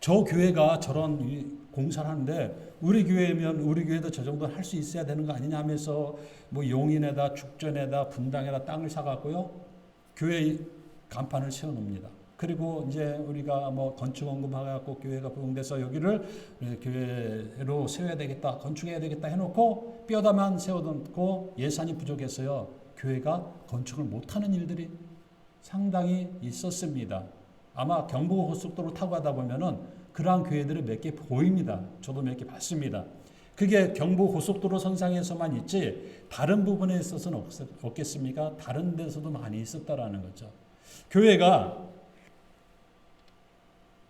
저 교회가 저런 공사를 하는데 우리 교회면 우리 교회도 저 정도는 할 수 있어야 되는 거 아니냐 하면서 뭐 용인에다 죽전에다 분당에다 땅을 사갖고요 교회 간판을 세워놓습니다. 그리고 이제 우리가 뭐 건축원금 해갖고 교회가 부흥돼서 여기를 교회로 세워야 되겠다, 건축해야 되겠다 해놓고 뼈다만 세워놓고 예산이 부족해서요 교회가 건축을 못하는 일들이 상당히 있었습니다. 아마 경부고속도로 타고 가다 보면은 그러한 교회들이 몇 개 보입니다. 저도 몇 개 봤습니다. 그게 경부고속도로 선상에서만 있지 다른 부분에 있어서는 없겠습니까? 다른 데서도 많이 있었다라는 거죠. 교회가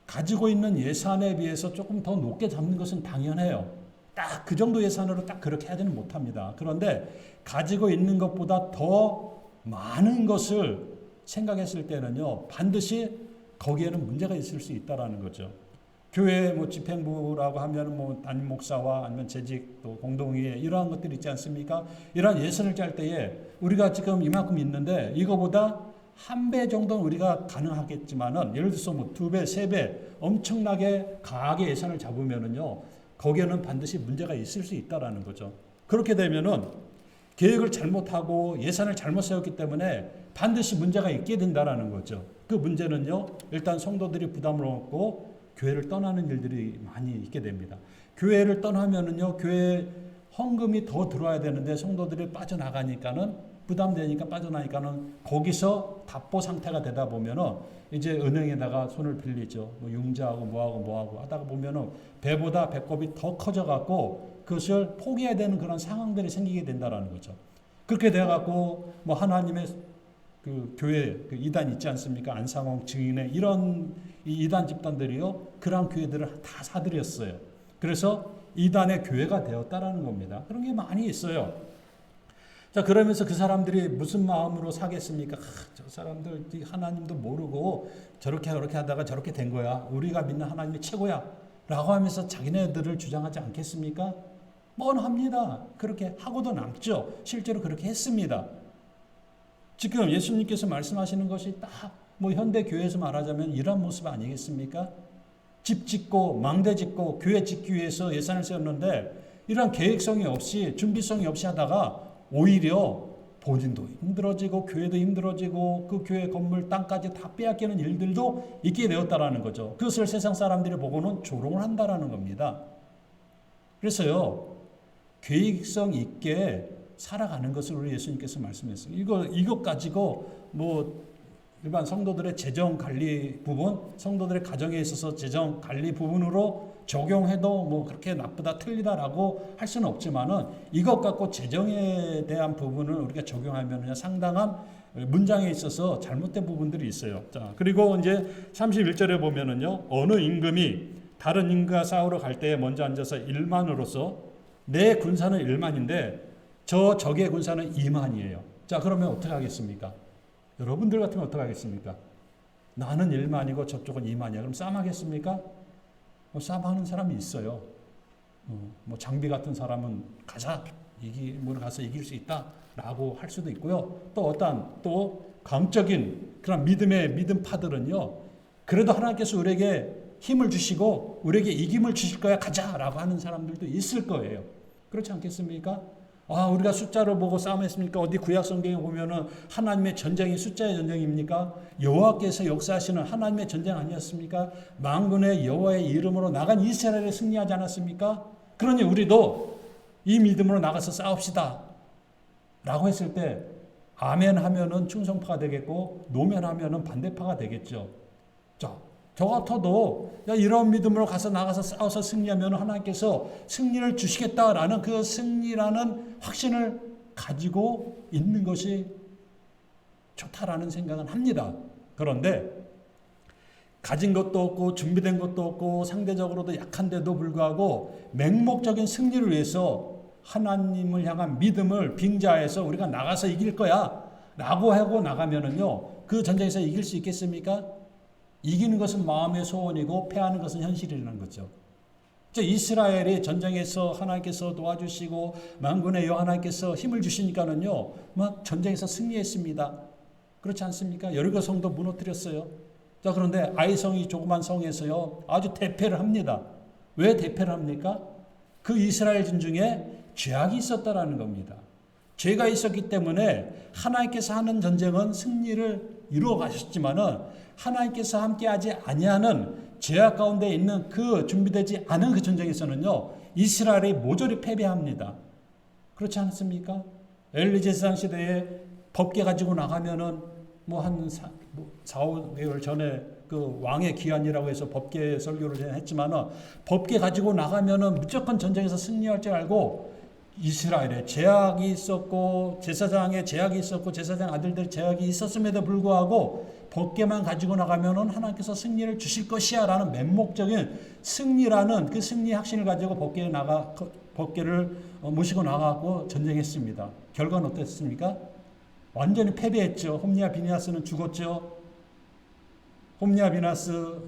가지고 있는 예산에 비해서 조금 더 높게 잡는 것은 당연해요. 딱 그 정도 예산으로 딱 그렇게 하지는 못합니다. 그런데 가지고 있는 것보다 더 많은 것을 생각했을 때는요, 반드시 거기에는 문제가 있을 수 있다라는 거죠. 교회 뭐 집행부라고 하면 뭐 담임 목사와 아니면 재직 또 공동회의 이러한 것들이 있지 않습니까? 이러한 예산을 짤 때에 우리가 지금 이만큼 있는데 이거보다 한 배 정도는 우리가 가능하겠지만은 예를 들어서 뭐 2배, 3배 엄청나게 강하게 예산을 잡으면은요, 거기에는 반드시 문제가 있을 수 있다라는 거죠. 그렇게 되면은 계획을 잘못하고 예산을 잘못 세웠기 때문에 반드시 문제가 있게 된다라는 거죠. 그 문제는요, 일단 성도들이 부담을 얻고 교회를 떠나는 일들이 많이 있게 됩니다. 교회를 떠나면은요, 교회 헌금이 더 들어와야 되는데 성도들이 빠져나가니까는 부담되니까 빠져나니까는 거기서 답보 상태가 되다 보면은 이제 은행에다가 손을 빌리죠. 뭐 융자하고 뭐하고 하다가 보면은 배보다 배꼽이 더 커져갖고 그것을 포기해야 되는 그런 상황들이 생기게 된다라는 거죠. 그렇게 돼갖고 뭐 하나님의 그 교회 그 이단 있지 않습니까? 안상홍 증인의 이런 이 이단 집단들이요, 그런 교회들을 다 사들였어요. 그래서 이단의 교회가 되었다라는 겁니다. 그런 게 많이 있어요. 자, 그러면서 그 사람들이 무슨 마음으로 사겠습니까? 저 사람들 하나님도 모르고 저렇게 하다가 저렇게 된 거야. 우리가 믿는 하나님이 최고야. 라고 하면서 자기네들을 주장하지 않겠습니까? 뻔합니다. 그렇게 하고도 남죠. 실제로 그렇게 했습니다. 지금 예수님께서 말씀하시는 것이 딱 뭐 현대 교회에서 말하자면 이런 모습 아니겠습니까? 집 짓고 망대 짓고 교회 짓기 위해서 예산을 세웠는데 이런 계획성이 없이 준비성이 없이 하다가 오히려 본인도 힘들어지고 교회도 힘들어지고 그 교회 건물 땅까지 다 빼앗기는 일들도 있게 되었다라는 거죠. 그것을 세상 사람들이 보고는 조롱을 한다라는 겁니다. 그래서요, 계획성 있게 살아가는 것을 우리 예수님께서 말씀했어요. 이것 가지고 뭐 일반 성도들의 재정 관리 부분, 성도들의 가정에 있어서 재정 관리 부분으로 적용해도 뭐 그렇게 나쁘다 틀리다라고 할 수는 없지만은 이것 갖고 재정에 대한 부분을 우리가 적용하면 상당한 문장에 있어서 잘못된 부분들이 있어요. 자, 그리고 이제 31절에 보면은요, 어느 임금이 다른 임금과 싸우러 갈 때에 먼저 앉아서 1만으로서 내 군사는 1만인데 저 적의 군사는 2만이에요. 자, 그러면 어떻게 하겠습니까? 여러분들 같으면 어떻게 하겠습니까? 나는 1만이고 저쪽은 2만이야. 그럼 싸움하겠습니까? 싸움하는 사람이 있어요. 뭐 장비 같은 사람은 가서 이길 수 있다라고 할 수도 있고요. 또 어떤 또 강적인 그런 믿음파들은요, 그래도 하나님께서 우리에게 힘을 주시고 우리에게 이김을 주실 거야, 가자라고 하는 사람들도 있을 거예요. 그렇지 않겠습니까? 우리가 숫자를 보고 싸움했습니까? 어디 구약 성경에 보면은 하나님의 전쟁이 숫자의 전쟁입니까? 여호와께서 역사하시는 하나님의 전쟁 아니었습니까? 만군의 여호와의 이름으로 나간 이스라엘에 승리하지 않았습니까? 그러니 우리도 이 믿음으로 나가서 싸웁시다 라고 했을 때 아멘 하면은 충성파가 되겠고 노멘 하면은 반대파가 되겠죠. 자, 저 같아도 이런 믿음으로 나가서 싸워서 승리하면 하나님께서 승리를 주시겠다라는 그 승리라는 확신을 가지고 있는 것이 좋다라는 생각은 합니다. 그런데 가진 것도 없고 준비된 것도 없고 상대적으로도 약한데도 불구하고 맹목적인 승리를 위해서 하나님을 향한 믿음을 빙자해서 우리가 나가서 이길 거야 라고 하고 나가면은요, 그 전쟁에서 이길 수 있겠습니까? 이기는 것은 마음의 소원이고 패하는 것은 현실이라는 거죠. 이스라엘이 전쟁에서 하나님께서 도와주시고 만군의 여호와 하나님께서 힘을 주시니까는요, 막 전쟁에서 승리했습니다. 그렇지 않습니까? 여리고 성도 무너뜨렸어요. 자, 그런데 아이성이 조그만 성에서요, 아주 대패를 합니다. 왜 대패를 합니까? 그 이스라엘진 중에 죄악이 있었다라는 겁니다. 죄가 있었기 때문에 하나님께서 하는 전쟁은 승리를 이루어 가셨지만은 하나님께서 함께하지 아니하는 죄악 가운데 있는 그 준비되지 않은 그 전쟁에서는요, 이스라엘이 모조리 패배합니다. 그렇지 않습니까? 엘리 제사장 시대에 법궤 가지고 나가면은 뭐 한 4, 5개월 전에 그 왕의 기한이라고 해서 법궤 설교를 했지만은 법궤 가지고 나가면은 무조건 전쟁에서 승리할 줄 알고 이스라엘에 제약이 있었고 제사장의 제약이 있었고 제사장 아들들 제약이 있었음에도 불구하고 법궤만 가지고 나가면은 하나님께서 승리를 주실 것이야라는 맹목적인 승리라는 그 승리 확신을 가지고 법궤에 법궤를 모시고 나가고 전쟁했습니다. 결과는 어땠습니까? 완전히 패배했죠. 홈리아 비니아스는 죽었죠. 홈리아 비나스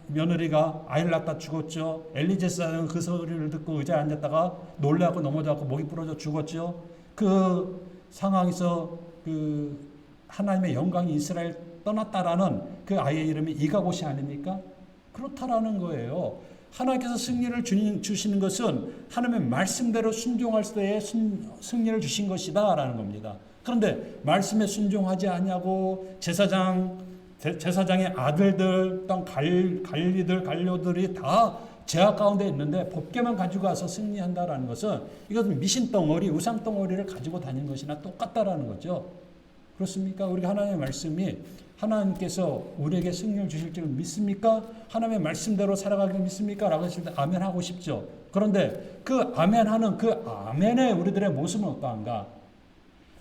며느리가 아이를 낳다 죽었죠. 엘리제사는 그 소리를 듣고 의자에 앉았다가 놀래갖고 넘어져갖고 목이 부러져 죽었죠. 그 상황에서 그 하나님의 영광이 이스라엘 떠났다라는 그 아이의 이름이 이가봇이 아닙니까? 그렇다라는 거예요. 하나님께서 승리를 주시는 것은 하나님의 말씀대로 순종할 때에 승리를 주신 것이다라는 겁니다. 그런데 말씀에 순종하지 않냐고 제사장의 아들들, 또 관료들이 다 제약 가운데 있는데 법궤만 가지고 와서 승리한다라는 것은 이것은 미신덩어리, 우상덩어리를 가지고 다니는 것이나 똑같다라는 거죠. 그렇습니까? 우리가 하나님의 말씀이 하나님께서 우리에게 승리를 주실 줄 믿습니까? 하나님의 말씀대로 살아가길 믿습니까? 라고 했을 때 아멘 하고 싶죠. 그런데 그 아멘하는 그 아멘의 우리들의 모습은 어떠한가?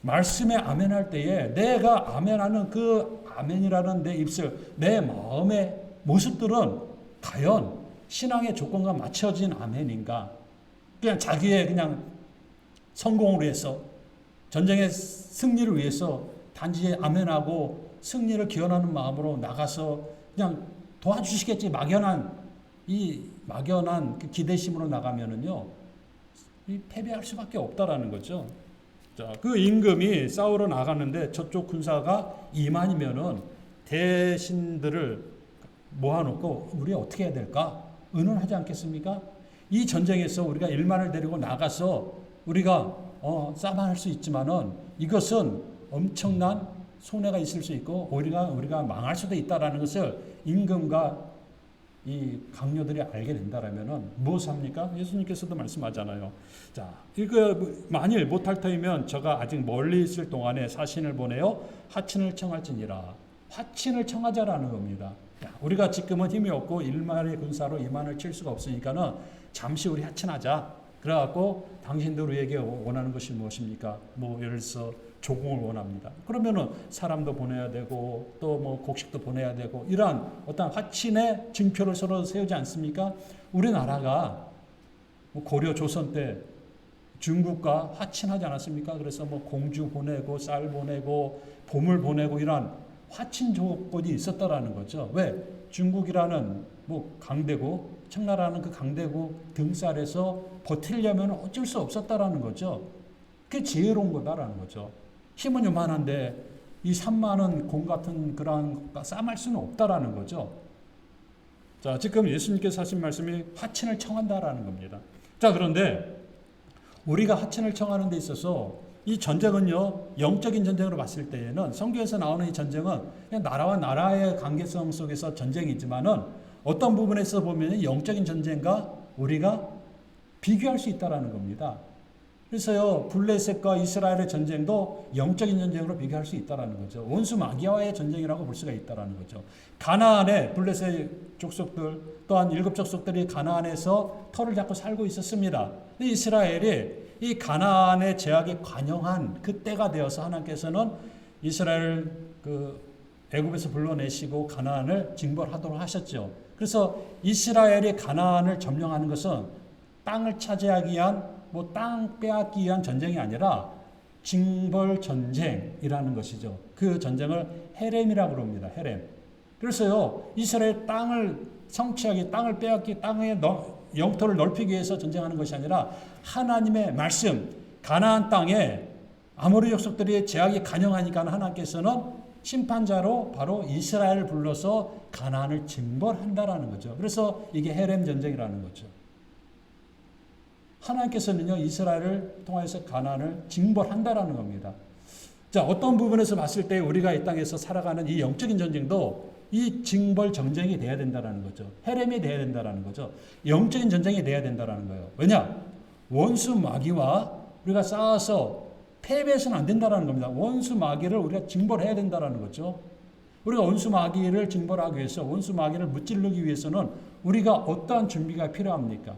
말씀에 아멘할 때에 내가 아멘하는 그 아멘이라는 내 입술, 내 마음의 모습들은 과연 신앙의 조건과 맞춰진 아멘인가? 그냥 자기의 그냥 성공을 위해서, 전쟁의 승리를 위해서 단지 아멘하고 승리를 기원하는 마음으로 나가서 그냥 도와주시겠지 막연한 그 기대심으로 나가면은요, 이 패배할 수밖에 없다라는 거죠. 자, 그 임금이 싸우러 나갔는데 저쪽 군사가 2만이면은 대신들을 모아놓고 우리 어떻게 해야 될까? 의논하지 않겠습니까? 이 전쟁에서 우리가 1만을 데리고 나가서 우리가 싸움할 수 있지만은 이것은 엄청난 손해가 있을 수 있고 우리가 망할 수도 있다라는 것을 임금과 이 강요들이 알게 된다라면은 무엇을 합니까? 예수님께서도 말씀하잖아요. 자, 이거 만일 못할 터이면 저가 아직 멀리 있을 동안에 사신을 보내어 화친을 청할지니라. 화친을 청하자라는 겁니다. 야, 우리가 지금은 힘이 없고 1만의 군사로 2만을 칠 수가 없으니까는 잠시 우리 화친하자. 그래갖고 당신들 우리에게 원하는 것이 무엇입니까? 뭐 예를 들어서 조공을 원합니다. 그러면은 사람도 보내야 되고 또 뭐 곡식도 보내야 되고 이러한 어떤 화친의 징표를 서로 세우지 않습니까? 우리나라가 고려 조선 때 중국과 화친하지 않았습니까? 그래서 뭐 공주 보내고 쌀 보내고 보물 보내고 이러한 화친 조건이 있었다라는 거죠. 왜? 중국이라는 뭐 강대국, 청나라는 그 강대국 등살에서 버틸려면 어쩔 수 없었다라는 거죠. 그게 지혜로운 거다라는 거죠. 힘은 요만한데 이 3만원 공 같은 그런 싸움할 수는 없다라는 거죠. 자, 지금 예수님께서 하신 말씀이 화친을 청한다라는 겁니다. 자, 그런데 우리가 화친을 청하는 데 있어서 이 전쟁은요, 영적인 전쟁으로 봤을 때에는 성경에서 나오는 이 전쟁은 그냥 나라와 나라의 관계성 속에서 전쟁이지만은 어떤 부분에서 보면 영적인 전쟁과 우리가 비교할 수 있다라는 겁니다. 그래서요, 블레셋과 이스라엘의 전쟁도 영적인 전쟁으로 비교할 수 있다라는 거죠. 원수 마귀와의 전쟁이라고 볼 수가 있다라는 거죠. 가나안의 블레셋 족속들 또한 7 족속들이 가나안에서 터를 잡고 살고 있었습니다. 근데 이스라엘이 이 가나안의 제약에 관용한 그때가 되어서 하나님께서는 이스라엘을 그 애굽에서 불러내시고 가나안을 징벌하도록 하셨죠. 그래서 이스라엘이 가나안을 점령하는 것은 땅을 차지하기 위한 뭐 땅 빼앗기 위한 전쟁이 아니라 징벌 전쟁이라는 것이죠. 그 전쟁을 헤렘이라고 그럽니다. 헤렘. 그래서요, 이스라엘 땅을 성취하기, 땅을 빼앗기, 땅의 영토를 넓히기 위해서 전쟁하는 것이 아니라 하나님의 말씀, 가나안 땅에 아모리 족속들이 제약에 간영하니까 하나님께서는 심판자로 바로 이스라엘을 불러서 가나안을 징벌한다라는 거죠. 그래서 이게 헤렘 전쟁이라는 거죠. 하나님께서는요, 이스라엘을 통해서 가나안을 징벌한다라는 겁니다. 자, 어떤 부분에서 봤을 때 우리가 이 땅에서 살아가는 이 영적인 전쟁도 이 징벌 전쟁이 돼야 된다라는 거죠. 헤렘이 돼야 된다라는 거죠. 영적인 전쟁이 돼야 된다라는 거예요. 왜냐? 원수 마귀와 우리가 싸워서 패배해서는 안 된다라는 겁니다. 원수 마귀를 우리가 징벌해야 된다라는 거죠. 우리가 원수 마귀를 징벌하기 위해서, 원수 마귀를 무찌르기 위해서는 우리가 어떠한 준비가 필요합니까?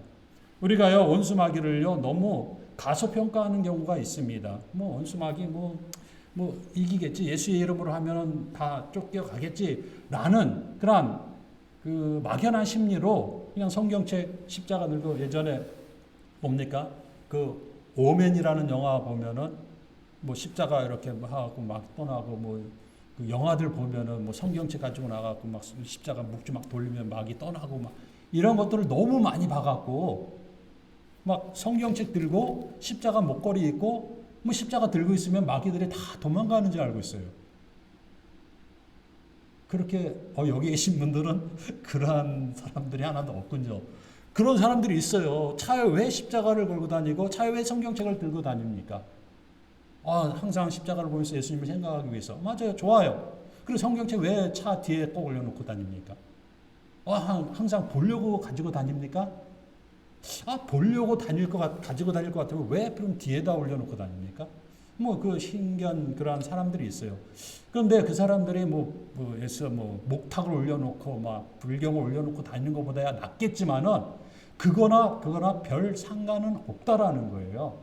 우리가요, 원수 마귀를요, 너무 가소평가하는 경우가 있습니다. 뭐, 원수 마귀, 뭐, 이기겠지. 예수의 이름으로 하면은 다 쫓겨가겠지. 라는 그런 그 막연한 심리로 그냥 성경책 십자가 들고 예전에 뭡니까? 그 오맨이라는 영화 보면은 뭐 십자가 이렇게 하고 막 떠나고 뭐그 영화들 보면은 뭐 성경책 가지고 나가고 막 십자가 묵주 막 돌리면 막이 떠나고 막 이런 것들을 너무 많이 봐갖고 막 성경책 들고 십자가 목걸이 있고 뭐 십자가 들고 있으면 마귀들이 다 도망가는 줄 알고 있어요. 그렇게 여기 계신 분들은 그러한 사람들이 하나도 없군요. 그런 사람들이 있어요. 차에 왜 십자가를 걸고 다니고 차에 왜 성경책을 들고 다닙니까? 항상 십자가를 보면서 예수님을 생각하기 위해서. 맞아요. 좋아요. 그리고 성경책 왜 차 뒤에 꼭 올려놓고 다닙니까? 항상 보려고 가지고 다닙니까? 보려고 가지고 다닐 것 같으면 왜 그럼 뒤에다 올려놓고 다닙니까? 그 신기한 그러한 사람들이 있어요. 그런데 그 사람들이 목탁을 올려놓고 막 불경을 올려놓고 다니는 것보다야 낫겠지만은 그거나 별 상관은 없다라는 거예요.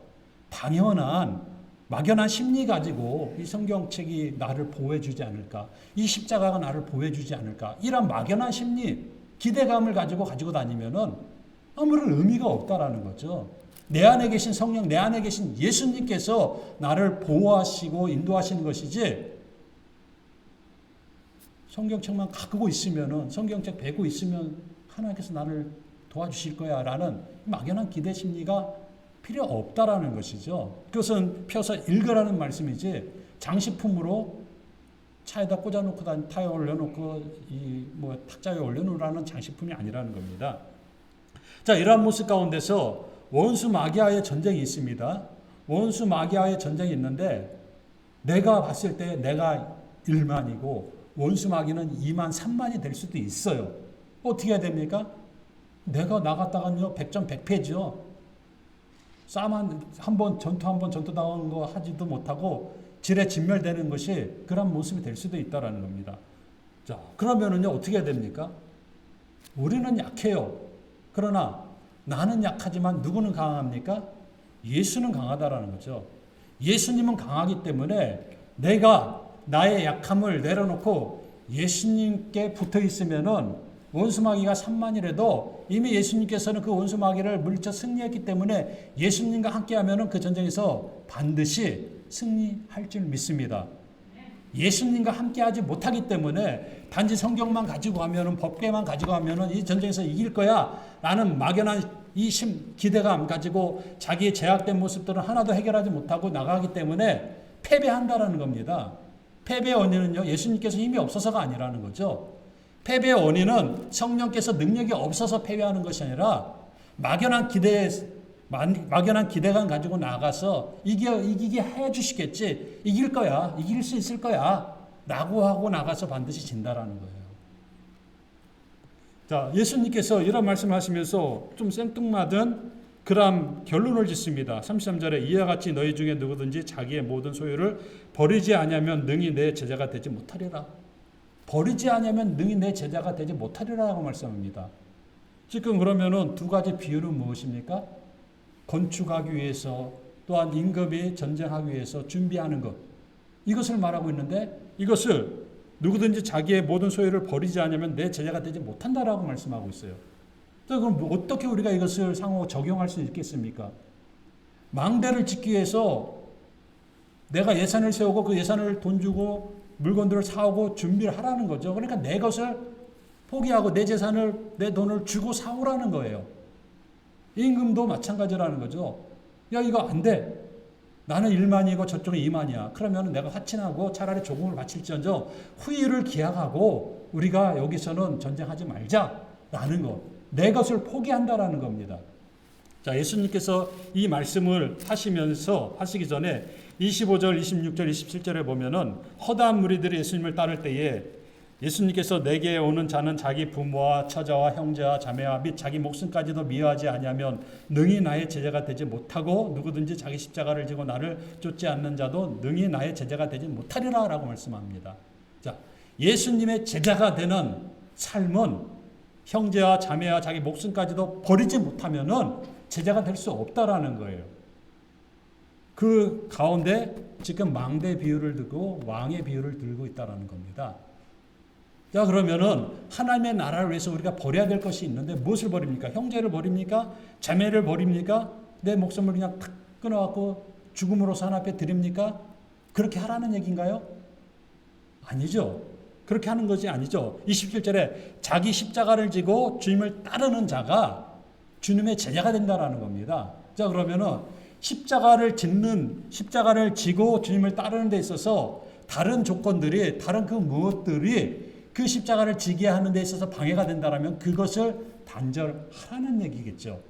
당연한 막연한 심리 가지고 이 성경책이 나를 보호해주지 않을까, 이 십자가가 나를 보호해주지 않을까, 이런 막연한 심리, 기대감을 가지고 다니면은 아무런 의미가 없다라는 거죠. 내 안에 계신 성령, 내 안에 계신 예수님께서 나를 보호하시고 인도하시는 것이지, 성경책만 갖고 있으면은, 성경책 베고 있으면 하나님께서 나를 도와주실 거야 라는 막연한 기대 심리가 필요 없다라는 것이죠. 그것은 펴서 읽으라는 말씀이지 장식품으로 차에다 꽂아놓고 타에 올려놓고 탁자에 올려놓으라는 장식품이 아니라는 겁니다. 자, 이러한 모습 가운데서 원수 마귀와의 전쟁이 있습니다. 원수 마귀와의 전쟁이 있는데 내가 봤을 때 내가 1만이고 원수 마귀는 2만, 3만이 될 수도 있어요. 어떻게 해야 됩니까? 내가 나갔다가는요 100점 100패죠. 전투 당한 거 하지도 못하고 질에 진멸되는 것이 그런 모습이 될 수도 있다라는 겁니다. 자, 그러면은요 어떻게 해야 됩니까? 우리는 약해요. 그러나 나는 약하지만 누구는 강합니까? 예수는 강하다라는 거죠. 예수님은 강하기 때문에 내가 나의 약함을 내려놓고 예수님께 붙어 있으면은 원수마귀가 3만이라도 이미 예수님께서는 그 원수마귀를 물리쳐 승리했기 때문에 예수님과 함께하면은 그 전쟁에서 반드시 승리할 줄 믿습니다. 예수님과 함께하지 못하기 때문에 단지 성경만 가지고 가면은 법궤만 가지고 가면은 이 전쟁에서 이길 거야라는 막연한 기대감 가지고 자기의 제약된 모습들은 하나도 해결하지 못하고 나가기 때문에 패배한다라는 겁니다. 패배의 원인은요 예수님께서 힘이 없어서가 아니라는 거죠. 패배의 원인은 성령께서 능력이 없어서 패배하는 것이 아니라 막연한 기대감 가지고 나가서 이기게 해주시겠지, 이길 거야, 이길 수 있을 거야 라고 하고 나가서 반드시 진다라는 거예요. 자, 예수님께서 이런 말씀하시면서 좀 생뚱맞은 그런 결론을 짓습니다. 33절에 이와 같이 너희 중에 누구든지 자기의 모든 소유를 버리지 아니하면 능히 내 제자가 되지 못하리라. 버리지 않으면 능히 내 제자가 되지 못하리라고 말씀합니다. 지금 그러면은 두 가지 비유는 무엇입니까? 건축하기 위해서 또한 임금이 전쟁하기 위해서 준비하는 것, 이것을 말하고 있는데 이것을 누구든지 자기의 모든 소유를 버리지 않으면 내 제자가 되지 못한다라고 말씀하고 있어요. 그럼 어떻게 우리가 이것을 상호 적용할 수 있겠습니까? 망대를 짓기 위해서 내가 예산을 세우고 그 예산을 돈 주고 물건들을 사오고 준비를 하라는 거죠. 그러니까 내 것을 포기하고 내 재산을, 내 돈을 주고 사오라는 거예요. 임금도 마찬가지라는 거죠. 야, 이거 안 돼. 나는 1만이고 저쪽은 2만이야. 그러면 내가 화친하고 차라리 조금을 바칠지언정 후일을 기약하고 우리가 여기서는 전쟁하지 말자라는 것. 내 것을 포기한다라는 겁니다. 자, 예수님께서 이 말씀을 하시기 전에 25절, 26절, 27절에 보면은 허다한 무리들이 예수님을 따를 때에 예수님께서 내게 오는 자는 자기 부모와 처자와 형제와 자매와 및 자기 목숨까지도 미워하지 아니하면 능히 나의 제자가 되지 못하고 누구든지 자기 십자가를 지고 나를 쫓지 않는 자도 능히 나의 제자가 되지 못하리라 라고 말씀합니다. 자, 예수님의 제자가 되는 삶은 형제와 자매와 자기 목숨까지도 버리지 못하면은 제자가 될 수 없다라는 거예요. 그 가운데 지금 망대 비유를 들고 왕의 비유를 들고 있다라는 겁니다. 자, 그러면은 하나님의 나라를 위해서 우리가 버려야 될 것이 있는데 무엇을 버립니까? 형제를 버립니까? 자매를 버립니까? 내 목숨을 그냥 탁 끊어갖고 죽음으로서 하나님 앞에 드립니까? 그렇게 하라는 얘기인가요? 아니죠. 그렇게 하는 것이 아니죠. 27절에 자기 십자가를 지고 주님을 따르는 자가 주님의 제자가 된다라는 겁니다. 자, 그러면은 십자가를 지고 주님을 따르는 데 있어서 다른 조건들이, 다른 그 무엇들이 그 십자가를 지게 하는 데 있어서 방해가 된다라면 그것을 단절하라는 얘기겠죠.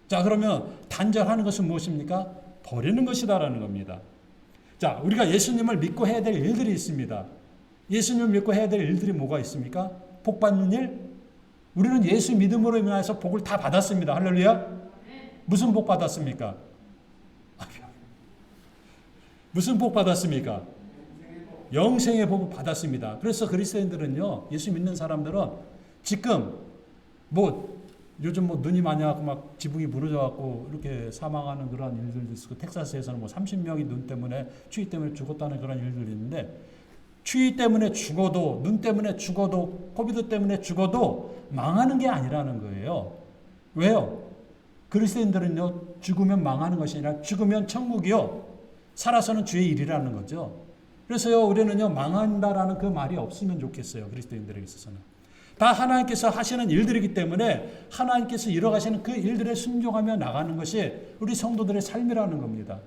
자, 그러면 단절하는 것은 무엇입니까? 버리는 것이다라는 겁니다. 자, 우리가 예수님을 믿고 해야 될 일들이 있습니다. 예수님을 믿고 해야 될 일들이 뭐가 있습니까? 복 받는 일? 우리는 예수 믿음으로 인해서 복을 다 받았습니다. 할렐루야. 무슨 복 받았습니까? 무슨 복 받았습니까? 영생의 복을 받았습니다. 그래서 그리스도인들은요, 예수 믿는 사람들은 지금 요즘 눈이 많이 와서 막 지붕이 무너져 갖고 이렇게 사망하는 그런 일들도 있고, 텍사스에서는 30명이 눈 때문에, 추위 때문에 죽었다는 그런 일들이 있는데, 추위 때문에 죽어도, 눈 때문에 죽어도, 코비드 때문에 죽어도 망하는 게 아니라는 거예요. 왜요? 그리스도인들은요, 죽으면 망하는 것이 아니라 죽으면 천국이요, 살아서는 주의 일이라는 거죠. 그래서요, 우리는요, 망한다라는 그 말이 없으면 좋겠어요. 그리스도인들에게 있어서는. 다 하나님께서 하시는 일들이기 때문에 하나님께서 이뤄가시는 그 일들에 순종하며 나가는 것이 우리 성도들의 삶이라는 겁니다.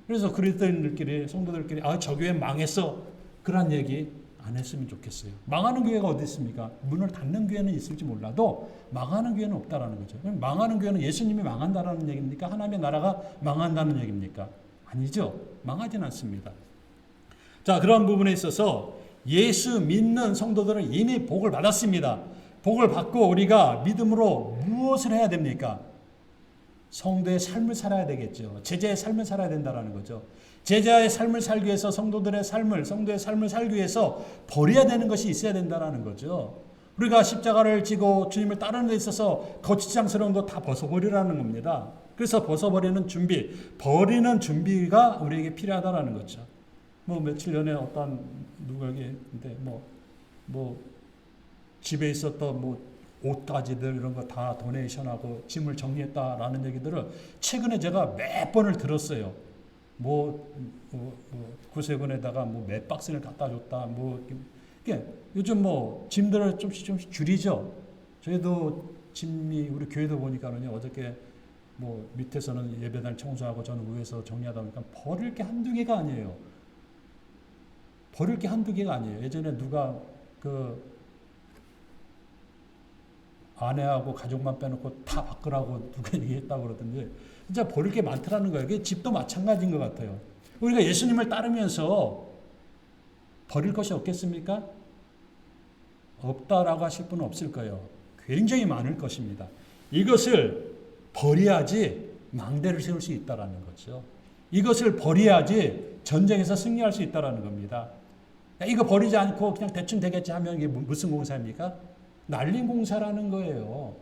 그래서 그리스도인들끼리, 성도들끼리, 저 교회 망했어, 그런 얘기 안 했으면 좋겠어요. 망하는 교회가 어디 있습니까? 문을 닫는 교회는 있을지 몰라도 망하는 교회는 없다라는 거죠. 망하는 교회는 예수님이 망한다라는 얘기입니까? 하나님의 나라가 망한다는 얘기입니까? 아니죠. 망하진 않습니다. 자, 그런 부분에 있어서 예수 믿는 성도들은 이미 복을 받았습니다. 복을 받고 우리가 믿음으로 무엇을 해야 됩니까? 성도의 삶을 살아야 되겠죠. 제자의 삶을 살아야 된다는 거죠. 제자의 삶을 살기 위해서 성도의 삶을 살기 위해서 버려야 되는 것이 있어야 된다는 거죠. 우리가 십자가를 지고 주님을 따르는 데 있어서 거추장스러운 거 다 벗어버리라는 겁니다. 그래서 벗어버리는 준비, 버리는 준비가 우리에게 필요하다는 거죠. 며칠 전에 어떤 누가 얘기했는데 집에 있었던 옷가지들 이런 거 다 도네이션하고 짐을 정리했다라는 얘기들을 최근에 제가 몇 번을 들었어요. 구세군에다가 몇 박스를 갖다 줬다. 이게 요즘 짐들을 좀씩 줄이죠. 저희도 짐이 우리 교회도 보니까는요, 어저께 밑에서는 예배당 청소하고 저는 위에서 정리하다 보니까 버릴 게 한두 개가 아니에요. 버릴 게 한두 개가 아니에요. 예전에 누가 아내하고 가족만 빼놓고 다 바꾸라고 누가 얘기했다고 그러던데, 진짜 버릴 게 많더라는 거예요. 그게 집도 마찬가지인 것 같아요. 우리가 예수님을 따르면서 버릴 것이 없겠습니까? 없다라고 하실 분은 없을 거예요. 굉장히 많을 것입니다. 이것을 버려야지 망대를 세울 수 있다는 거죠. 이것을 버려야지 전쟁에서 승리할 수 있다는 겁니다. 이거 버리지 않고 그냥 대충 되겠지 하면 이게 무슨 공사입니까? 날린 공사라는 거예요.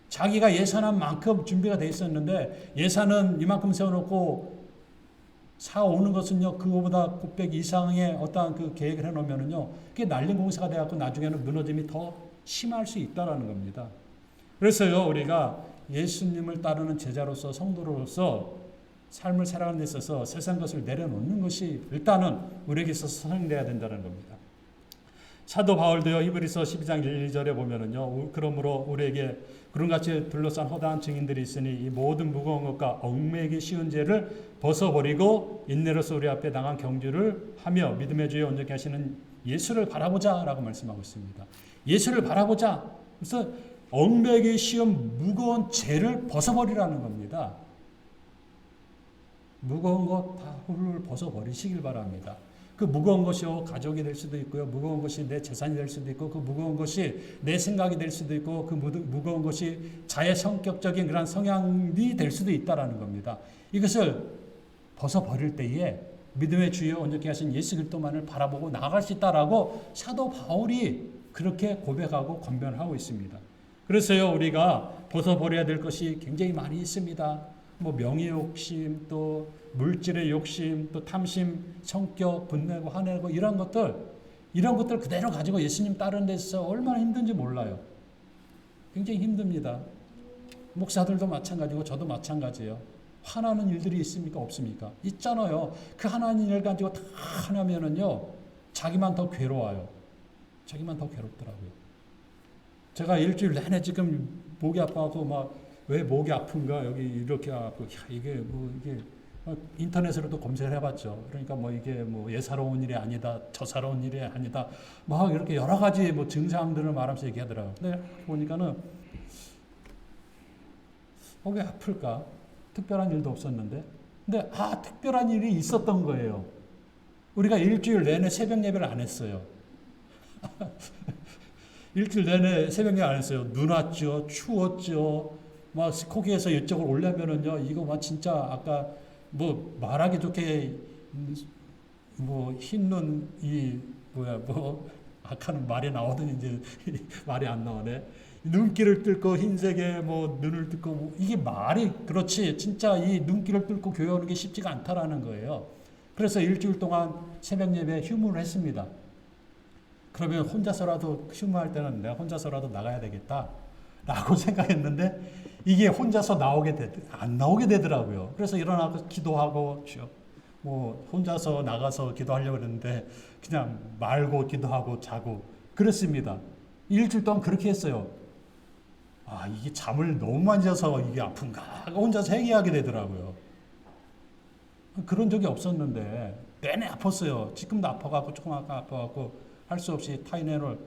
자기가 예산한 만큼 준비가 돼 있었는데 예산은 이만큼 세워놓고 사오는 것은요, 그거보다 곱백 이상의 어떠한 그 계획을 해놓으면은요, 그게 날린 공사가 돼갖고 나중에는 무너짐이 더 심할 수 있다라는 겁니다. 그래서요, 우리가 예수님을 따르는 제자로서, 성도로서 삶을 살아가는 데 있어서 세상 것을 내려놓는 것이 일단은 우리에게 있어서 선행돼야 된다는 겁니다. 사도 바울도요, 히브리서 12장 1, 2절에 보면은요, 그러므로 우리에게 구름같이 둘러싼 허다한 증인들이 있으니 이 모든 무거운 것과 얽매이기 쉬운 죄를 벗어버리고 인내로서 우리 앞에 당한 경주를 하며 믿음의 주에 온전케 하시는 예수를 바라보자라고 말씀하고 있습니다. 예수를 바라보자. 그래서 얽매이기 쉬운 무거운 죄를 벗어버리라는 겁니다. 무거운 것 다 훌훌 벗어버리시길 바랍니다. 그 무거운 것이 가족이 될 수도 있고요. 무거운 것이 내 재산이 될 수도 있고, 그 무거운 것이 내 생각이 될 수도 있고, 그 무거운 것이 자의 성격적인 그런 성향이 될 수도 있다라는 겁니다. 이것을 벗어버릴 때에 믿음의 주여 온전케 하신 예수 그리스도만을 바라보고 나아갈 수 있다라고 사도 바울이 그렇게 고백하고 권면하고 있습니다. 그래서요, 우리가 벗어버려야 될 것이 굉장히 많이 있습니다. 명예 욕심, 또 물질의 욕심, 또 탐심, 성격, 분내고 화내고 이런 것들 그대로 가지고 예수님 따르는 데 있어서 얼마나 힘든지 몰라요. 굉장히 힘듭니다. 목사들도 마찬가지고 저도 마찬가지예요. 화나는 일들이 있습니까? 없습니까? 있잖아요. 그 하나는 일 가지고 다 하나면은요, 자기만 더 괴로워요. 자기만 더 괴롭더라고요. 제가 일주일 내내 지금 목이 아파서 막 왜 목이 아픈가 여기 이렇게 아프고 이게 뭐 이게 인터넷으로도 검색을 해봤죠. 그러니까 뭐 이게 뭐 예사로운 일이 아니다, 저사로운 일이 아니다, 막 이렇게 여러 가지 뭐 증상들을 말하면서 얘기하더라고요. 근데 보니까는 왜 아플까? 특별한 일도 없었는데, 근데 특별한 일이 있었던 거예요. 우리가 일주일 내내 새벽 예배를 안 했어요. 일주일 내내 새벽 예배 안 했어요. 눈 왔죠, 추웠죠. 막 거기에서 이쪽을 올려면은요, 이거 막 진짜 아까 뭐 말하기 좋게 뭐 흰눈 뭐 아까는 말이 나오더니 이제 말이 안 나오네. 눈길을 뚫고 흰색의 뭐 눈을 뚫고 뭐 이게 말이 그렇지 진짜 이 눈길을 뚫고 교회 오는 게 쉽지가 않다라는 거예요. 그래서 일주일 동안 새벽 예배 휴무를 했습니다. 그러면 혼자서라도 휴무할 때는 내가 혼자서라도 나가야 되겠다라고 생각했는데 이게 혼자서 안 나오게 되더라고요. 그래서 일어나서 기도하고 뭐 혼자서 나가서 기도하려고 했는데 그냥 말고 기도하고 자고 그랬습니다. 일주일 동안 그렇게 했어요. 이게 잠을 너무 많이 자서 이게 아픈가 혼자서 회개하게 되더라고요. 그런 적이 없었는데 내내 아팠어요. 지금도 아파갖고 조금 아파갖고 할 수 없이 타이레놀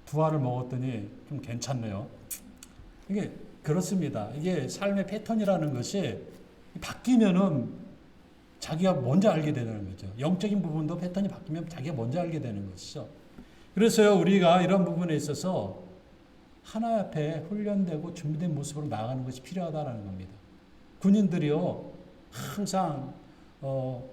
2알을 먹었더니 좀 괜찮네요. 이게 그렇습니다. 이게 삶의 패턴이라는 것이 바뀌면은 자기가 먼저 알게 되는 거죠. 영적인 부분도 패턴이 바뀌면 자기가 먼저 알게 되는 것이죠. 그래서요, 우리가 이런 부분에 있어서 하나님 앞에 훈련되고 준비된 모습으로 나아가는 것이 필요하다는 겁니다. 군인들이요, 항상 뭐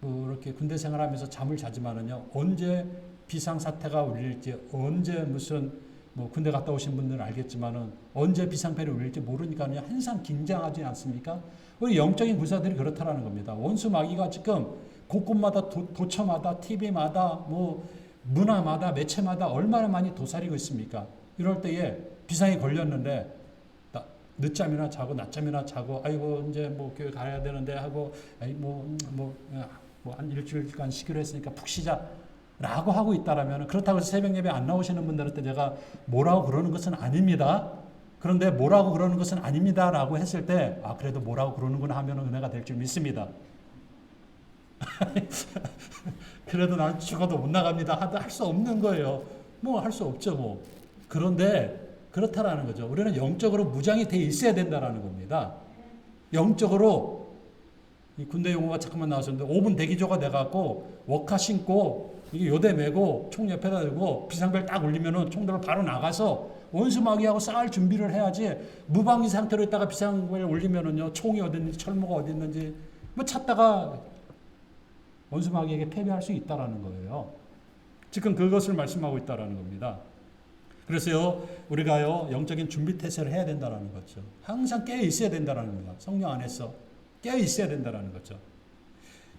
이렇게 군대 생활하면서 잠을 자지만은요, 언제 비상사태가 울릴지, 언제 무슨 뭐 군대 갔다 오신 분들은 알겠지만은 언제 비상벨이 울릴지 모르니까요, 항상 긴장하지 않습니까? 우리 영적인 군사들이 그렇다라는 겁니다. 원수 마귀가 지금 곳곳마다 도처마다 TV마다 뭐 문화마다 매체마다 얼마나 많이 도사리고 있습니까? 이럴 때에 비상이 걸렸는데 늦잠이나 자고 낮잠이나 자고 아이고 이제 뭐 교회 가야 되는데 하고 한 일주일간 쉬기로 했으니까 푹 쉬자라고 하고 있다라면 그렇다고 해서 새벽 예배 안 나오시는 분들한테 제가 뭐라고 그러는 것은 아닙니다. 그런데 뭐라고 그러는 것은 아닙니다라고 했을 때 그래도 뭐라고 그러는구나 하면 은혜가 될 줄 믿습니다. 그래도 난 죽어도 못 나갑니다. 할 수 없는 거예요. 뭐 할 수 없죠 뭐. 그런데 그렇다라는 거죠. 우리는 영적으로 무장이 돼 있어야 된다라는 겁니다. 영적으로 이 군대 용어가 잠깐만 나왔었는데 5분 대기조가 돼갖고 워카 신고 이게 요대 메고 총 옆에다 대고 비상벨 딱 울리면은 총들을 바로 나가서 원수 마귀하고 싸울 준비를 해야지 무방비 상태로 있다가 비상벨 울리면은요 총이 어디 있는지 철모가 어디 있는지 뭐 찾다가 원수 마귀에게 패배할 수 있다라는 거예요. 지금 그것을 말씀하고 있다라는 겁니다. 그래서요, 우리가요, 영적인 준비 태세를 해야 된다는 거죠. 항상 깨어 있어야 된다는 겁니다. 성령 안에서 깨어 있어야 된다는 거죠.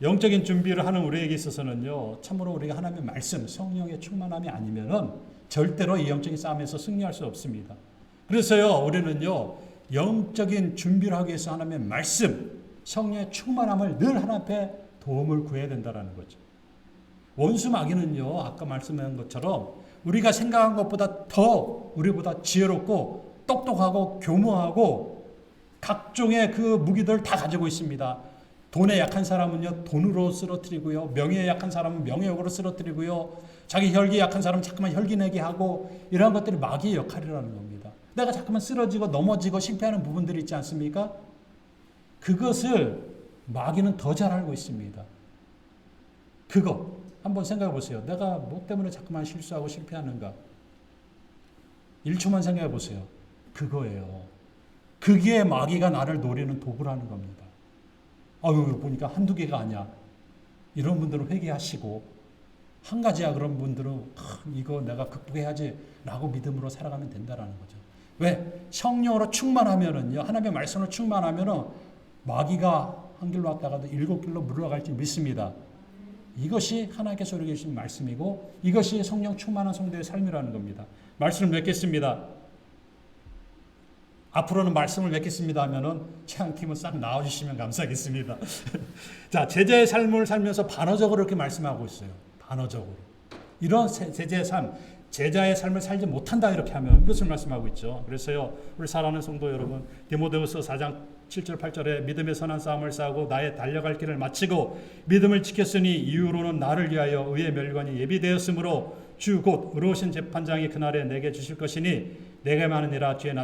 영적인 준비를 하는 우리에게 있어서는요, 참으로 우리가 하나님의 말씀, 성령의 충만함이 아니면은 절대로 이 영적인 싸움에서 승리할 수 없습니다. 그래서요, 우리는요, 영적인 준비를 하기 위해서 하나님의 말씀, 성령의 충만함을 늘 하나님 앞에 도움을 구해야 된다는 거죠. 원수 마귀는요, 아까 말씀한 것처럼 우리가 생각한 것보다 더 우리보다 지혜롭고 똑똑하고 교묘하고 각종의 그 무기들을 다 가지고 있습니다. 돈에 약한 사람은요 돈으로 쓰러뜨리고요, 명예에 약한 사람은 명예욕으로 쓰러뜨리고요, 자기 혈기에 약한 사람은 자꾸만 혈기내게 하고, 이러한 것들이 마귀의 역할이라는 겁니다. 내가 자꾸만 쓰러지고 넘어지고 실패하는 부분들이 있지 않습니까? 그것을 마귀는 더 잘 알고 있습니다. 그거 한번 생각해 보세요. 내가 뭐 때문에 자꾸만 실수하고 실패하는가? 1초만 생각해 보세요. 그거예요. 그게 마귀가 나를 노리는 도구라는 겁니다. 보니까 한두 개가 아니야. 이런 분들은 회개하시고, 한 가지야 그런 분들은 이거 내가 극복해야지 라고 믿음으로 살아가면 된다라는 거죠. 왜? 성령으로 충만하면은요, 하나님의 말씀으로 충만하면은 마귀가 한 길로 왔다가도 7길로 물러갈지 믿습니다. 이것이 하나님께서 우리에게 주신 말씀이고, 이것이 성령 충만한 성도의 삶이라는 겁니다. 말씀을 맺겠습니다. 앞으로는 말씀을 맺겠습니다 하면은 채양팀은 싹 나와주시면 감사하겠습니다. 자, 제자의 삶을 살면서 반어적으로 이렇게 말씀하고 있어요. 반어적으로. 이런 제자의 삶을 살지 못한다 이렇게 하면 이것을 말씀하고 있죠. 그래서요, 우리 사랑하는 성도 여러분, 디모데후서 4장 7절 8절에 믿음의 선한 싸움을 싸우고 나의 달려갈 길을 마치고 믿음을 지켰으니 이후로는 나를 위하여 의의 멸관이 예비되었으므로 주 곧 의로우신 재판장이 그날에 내게 주실 것이니 내게 많으니라 주의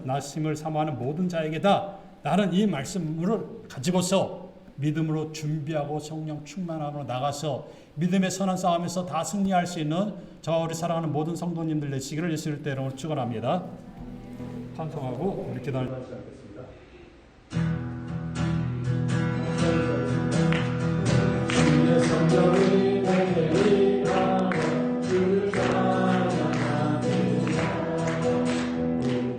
나심을 사모하는 모든 자에게다. 나는 이 말씀을 가지고서 믿음으로 준비하고 성령 충만함으로 나가서 믿음의 선한 싸움에서 다 승리할 수 있는 저와 우리 사랑하는 모든 성도님들 되시기를 예수를 때로 축원합니다. 찬송하고 우리 기도를 시작하겠습니다. 주의 성령이 내게 임하여 주를 찬양합니다.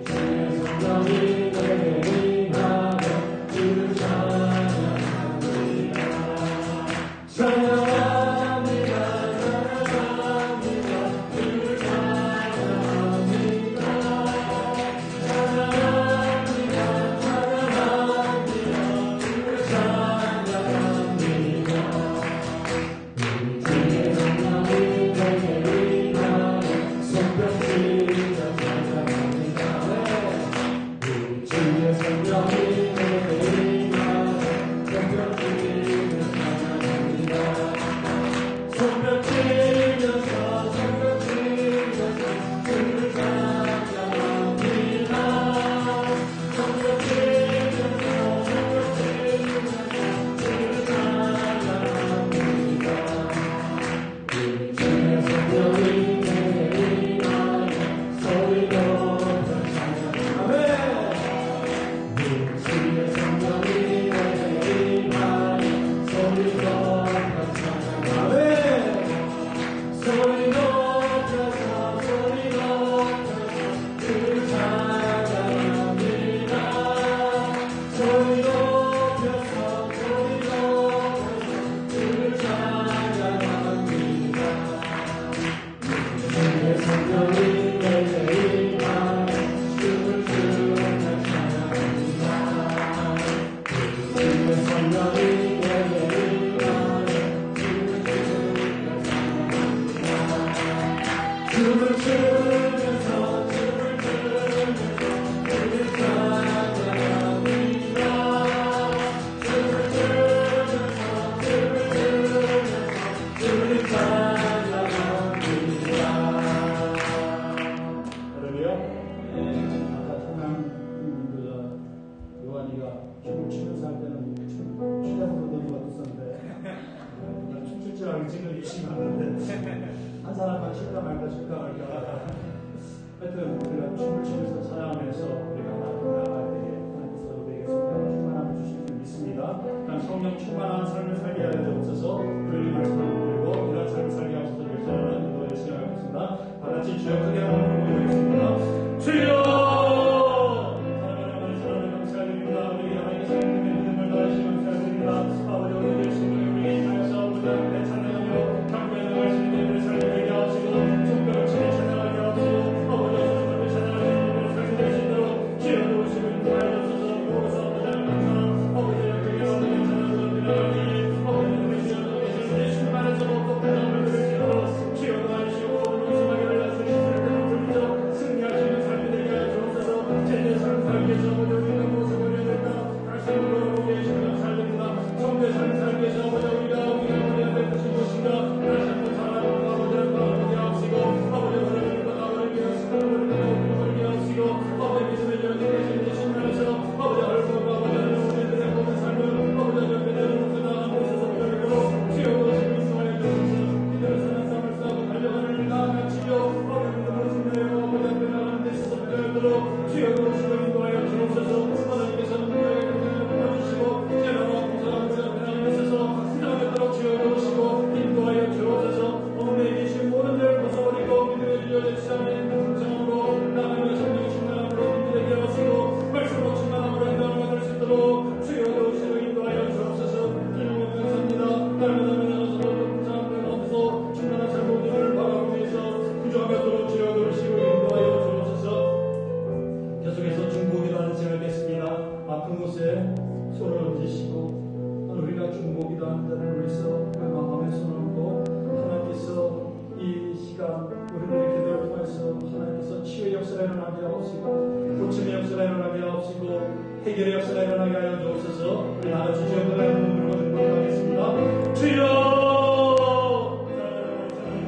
주의 성령이 내게 임하여 주를 찬양합니다. 찬양합니다. 찬양합니다. 주를 찬양합니다. 찬양합니다. 찬양합니다. 주를 찬양합니다. 주의 성령이 내게 임하여 손뼉치며 찬양합니다. 주의 성령이 내게 임하여 손뼉치며 찬양합니다. 손뼉치면서 주를 찬양합니다. 손뼉치면서 주를 찬양합니다. 주의 성령이 내게 임하여 소리 높여 찬양하며 주의 성령이 내게 임하여 소리 높여 찬양하며 소리 높여서 주를 찬양합니다. 소리 높여서 주를 찬양합니다. 주의 성령이 내게 임하여 춤을 추며 찬양합니다. 주의 성령이 내게 임하여 춤을 추면서 주를 찬양합니다. 주를 찬양합니다. 그러고요. 아까 찬양님들 요한이가 춤을 추면서 할 때는 춤추면서 너무 어땠었는데 춤출 줄 알고 지금 열심히 하는데 한 사람만 칠까 말까 하여튼 우리가 춤을 추면서 찬양하면서 우리가 하나님 나갈 때에 하나님께서 우리에게 성령 충만함을 주실 줄 믿습니다. 성령 충만한 삶을 살게 하여 주옵소서. 우리 말씀을 드리고 이런 삶을 살게 하셔서 결정하는 기도에 시작하겠습니다. 다 같이 주여 크게 한번 부르겠습니다. 주여! 사랑하는 감사드립니다. 우리 하나님께서 믿음의 믿음을 더하시면 감사드립니다. 아버지 오늘 예수님을 우리에게 인하여서 아버지 앞에 찬양하며 경배에 나갈 수 있는 일을 살게 하시고 손뼉을 치며 찬양하게 하시고 아버지 손을 찬양하는 일을 살게 될 수 있도록 주여 도우시면 도와주소서. 그곳에서 아버지 하나님 아버지를 크게 받는 찬양을 드리나니 아버지 우리 주여 도우시는 예수님만에서 먹고 찬양을 드리시고 주여 도와주시고 오늘 소망을 달라서 승리하시는 삶이 되게 하여 주옵소서. 기도하는 자를 위해서 그 마음에 손을 얹고 하나님께서 이 시간 우리들의 기도를 통해서 하나님께서 치유의 역사가 일어나게 하옵시고 고침의 역사가 일어나게 하옵시고 해결의 역사가 일어나게 하여 주옵소서. 우리 나같이 주여 하나님을 부르고 기도하겠습니다. 주여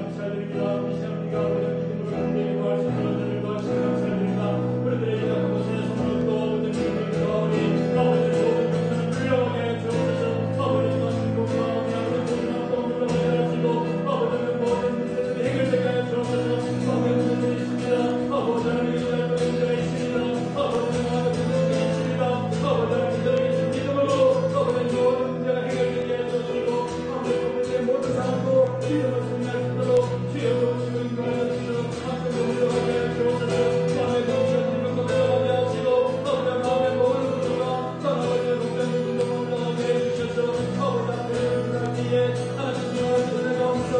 감사드립니다. 이 시간 우리가 우리의 믿음으로 흔들리고 할 수 있는 자들을 도와주시고 감사드립니다. 우리들의 이런 곳에 손을 얹고 우리들의 기도를 우리 아버지의 모든 것들을 물려오게 하여 주옵소서. 아버지의 모든 것들을 물려오게 하여 주시고 아버지의 모든 문제들이 해결되게 하여 주옵소서. 아버지의 문제들이 있습니다. 아버지의 문제가 있습니다. 아버지의 문제가 있습니다. 아버지의 기도를 믿음으로 아버지의 모든 문제가 해결되게 하여 주시고 아버지의 모든 상황도 믿음을 승리할 수 있도록 주여 도우시고 인도하여 주시고 하나님의 물러가게 하여 주옵소서. 마음의 동시에 물러가게 하여 주시고 아버지의 마음의 모든 분노가 아버지의 동시에 물러가게 해 주셔서 아버지 앞에 기도하기에 하나님께서 은혜가 없어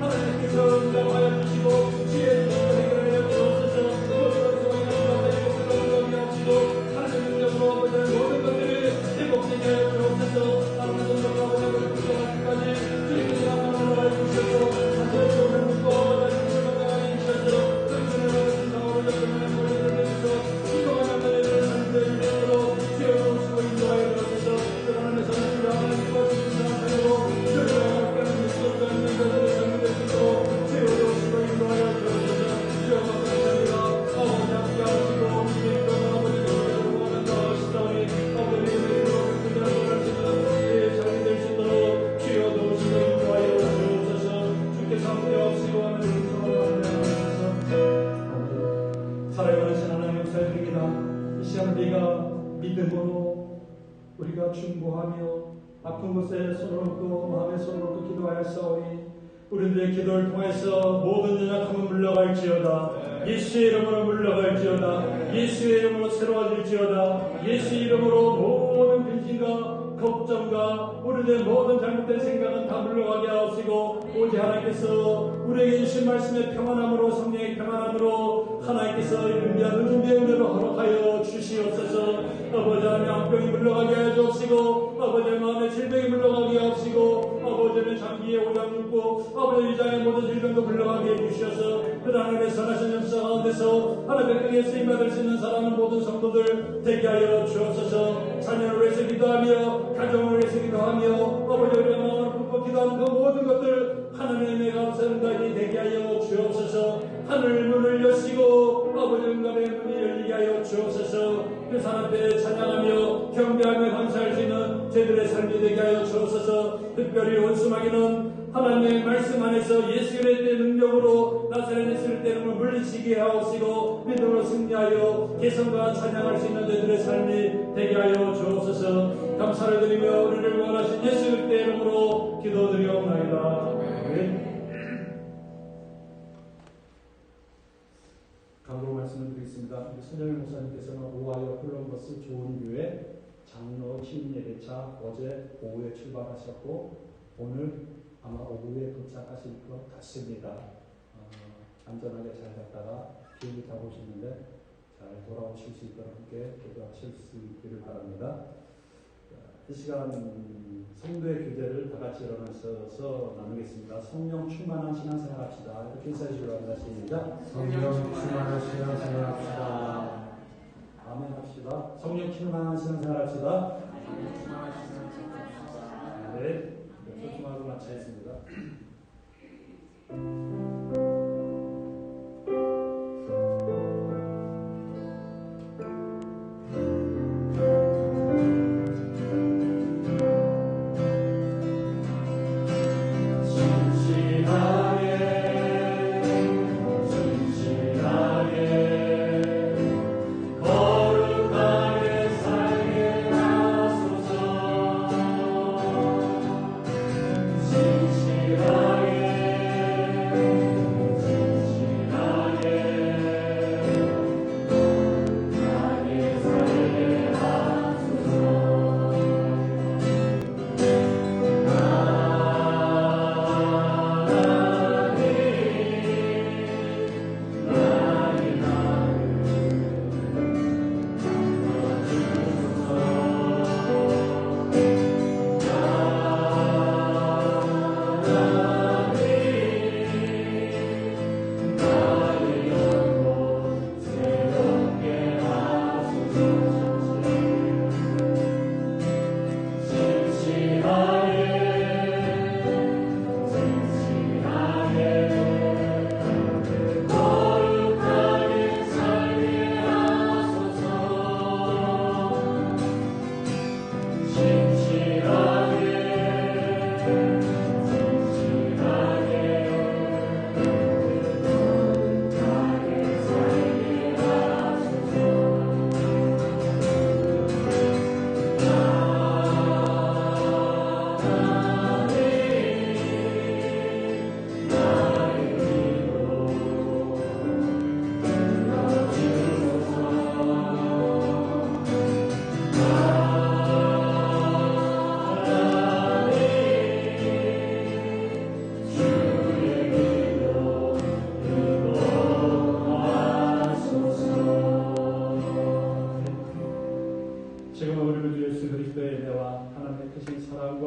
하나님께서 응답하여 주시고 주의 뜻을 해결하여 주옵소서. 모든 소원이 하나님께 하시고 하나님의 능력으로 아버지의 모든 것들을 회복되게 하여 주옵소서. 하나님의 능력으로 아버지의 물러가기까지 주님께서 하나님을 하여 주셔서 하나님의 소원을 믿고 아버지의 물러가게 주셔서 그 은혜를 신앙으로 여러분의 머리를 내주셔서 신성한 하나님의 하나님의 이름으로 주여 도우시고 인도하여 주옵소서. 그 하나님께서는 우리 하나님과 주님과 하나님으로 주여 함께하는 믿음과 있는 자들을 정리될 수 있도록 주여 도우시고 인도하여 주옵소서. 주여 감사합니다. 아버지 함께하시고 우리의 있던 아버지의 은혜를 구하는 것이다니 아버지의 은혜로 그들을 보낼 수 있는 우리의 삶이 될 수 있도록 주여 도우시고 인도하여 주옵소서. 주께서 함께하시고 하나님을 살아가는 하나님 감사드립니다. 이 시간 우리가 믿음으로 우리가 충고하며 아픈 곳에 손을 얹고 마음에 손을 얹고 기도하였사오니 우리들의 기도를 통해서 모든 연약함은 물러갈지어다. 예수의 이름으로 물러갈지어다. 예수의 이름으로 새로워질지어다. 예수의 이름으로 모든 근심과 걱정과 우리들의 모든 잘못된 생각은 다 물러가게 하옵시고 오직 하나님께서 우리에게 주신 말씀의 평안함으로 성령의 평안함으로 하나님께서 은비한 은혜로 허락하여 주시옵소서. 아버지 하나님 암병이 물러가게 하여 주옵시고 아버지의 마음의 질병이 물러가게 하옵시고 아버지의 장기의 오장 눕고 아버지 위장의 모든 질병도 물러가게 해주셔서 하나님의 선하신 역사 가운데서 하나님의 크게 쓰임받을 수 있는 사랑하는 모든 성도들 되게 하여 주옵소서. 자녀를 위해서 기도하며 가정을 위해서 기도하며 아버지 우리의 마음을 품고 기도하는 그 모든 것들 하나님의 은혜가 감사합니다. 되게 하여 주옵소서. 하늘 문을 여시고 아버지 응답의 문이 열리게 하여 주옵소서. 그 산 앞에 찬양하며 경배하며 감사할 수 있는 저희들의 삶이 되게 하여 주옵소서. 특별히 원수마귀는 하나님의 말씀 안에서 예수 그리스도의 능력으로 나사렛 예수를 때리면 물리치게 하옵시고 믿음으로 승리하여 개성과 찬양할 수 있는 저희들의 삶이 되게 하여 주옵소서. 감사를 드리며 우리를 구원하신 예수 그리스도의 이름으로 기도드리옵나이다. 아멘. 강으로 말씀을 드리겠습니다. 우리 손정일 목사님께서는 오하이오 콜럼버스 좋은교회 장로 신임 예배차 어제 오후에 출발하셨고 오늘 아마 오후에 도착하실 것 같습니다. 안전하게 잘 갔다가 비행기 타고 오시는데 잘 돌아오실 수 있도록 함께 기도하실 수 있기를 바랍니다. 이 시간 성도의 교제를 다 같이 일어나셔서 나누겠습니다. 성령 충만한 신앙생활 합시다. 이렇게 인사해 주시기 바랍니다. 시작. 성령 충만한 신앙생활 합시다. 아멘 합시다. 성령 충만한 신앙생활 합시다. 네. 소충하고 마치겠습니다. 진실하게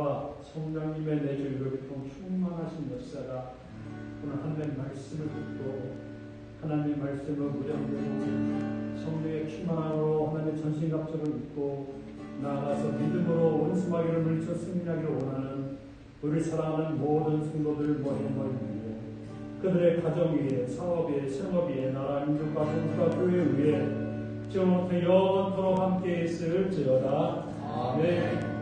성령과 성령님의 내주로 교통 충만하신 역사가 오늘 하나님의 말씀을 듣고 하나님의 말씀을 무장되고 성령의 충만함으로 하나님의 전신갑주를 입고 나아가서 믿음으로 원수마귀를 물리쳐 승리하기를 원하는 우리 사랑하는 모든 성도들 모임을 위해 그들의 가정 위에 사업 위에 생업 위에 나라 민족과 공과 교회 위에 지금부터 영원토록 함께 있을지어다. 아멘.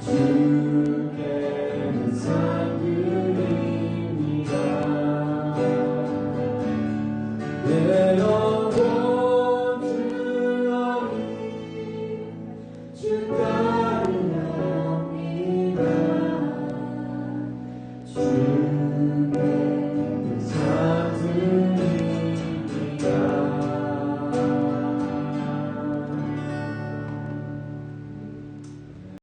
주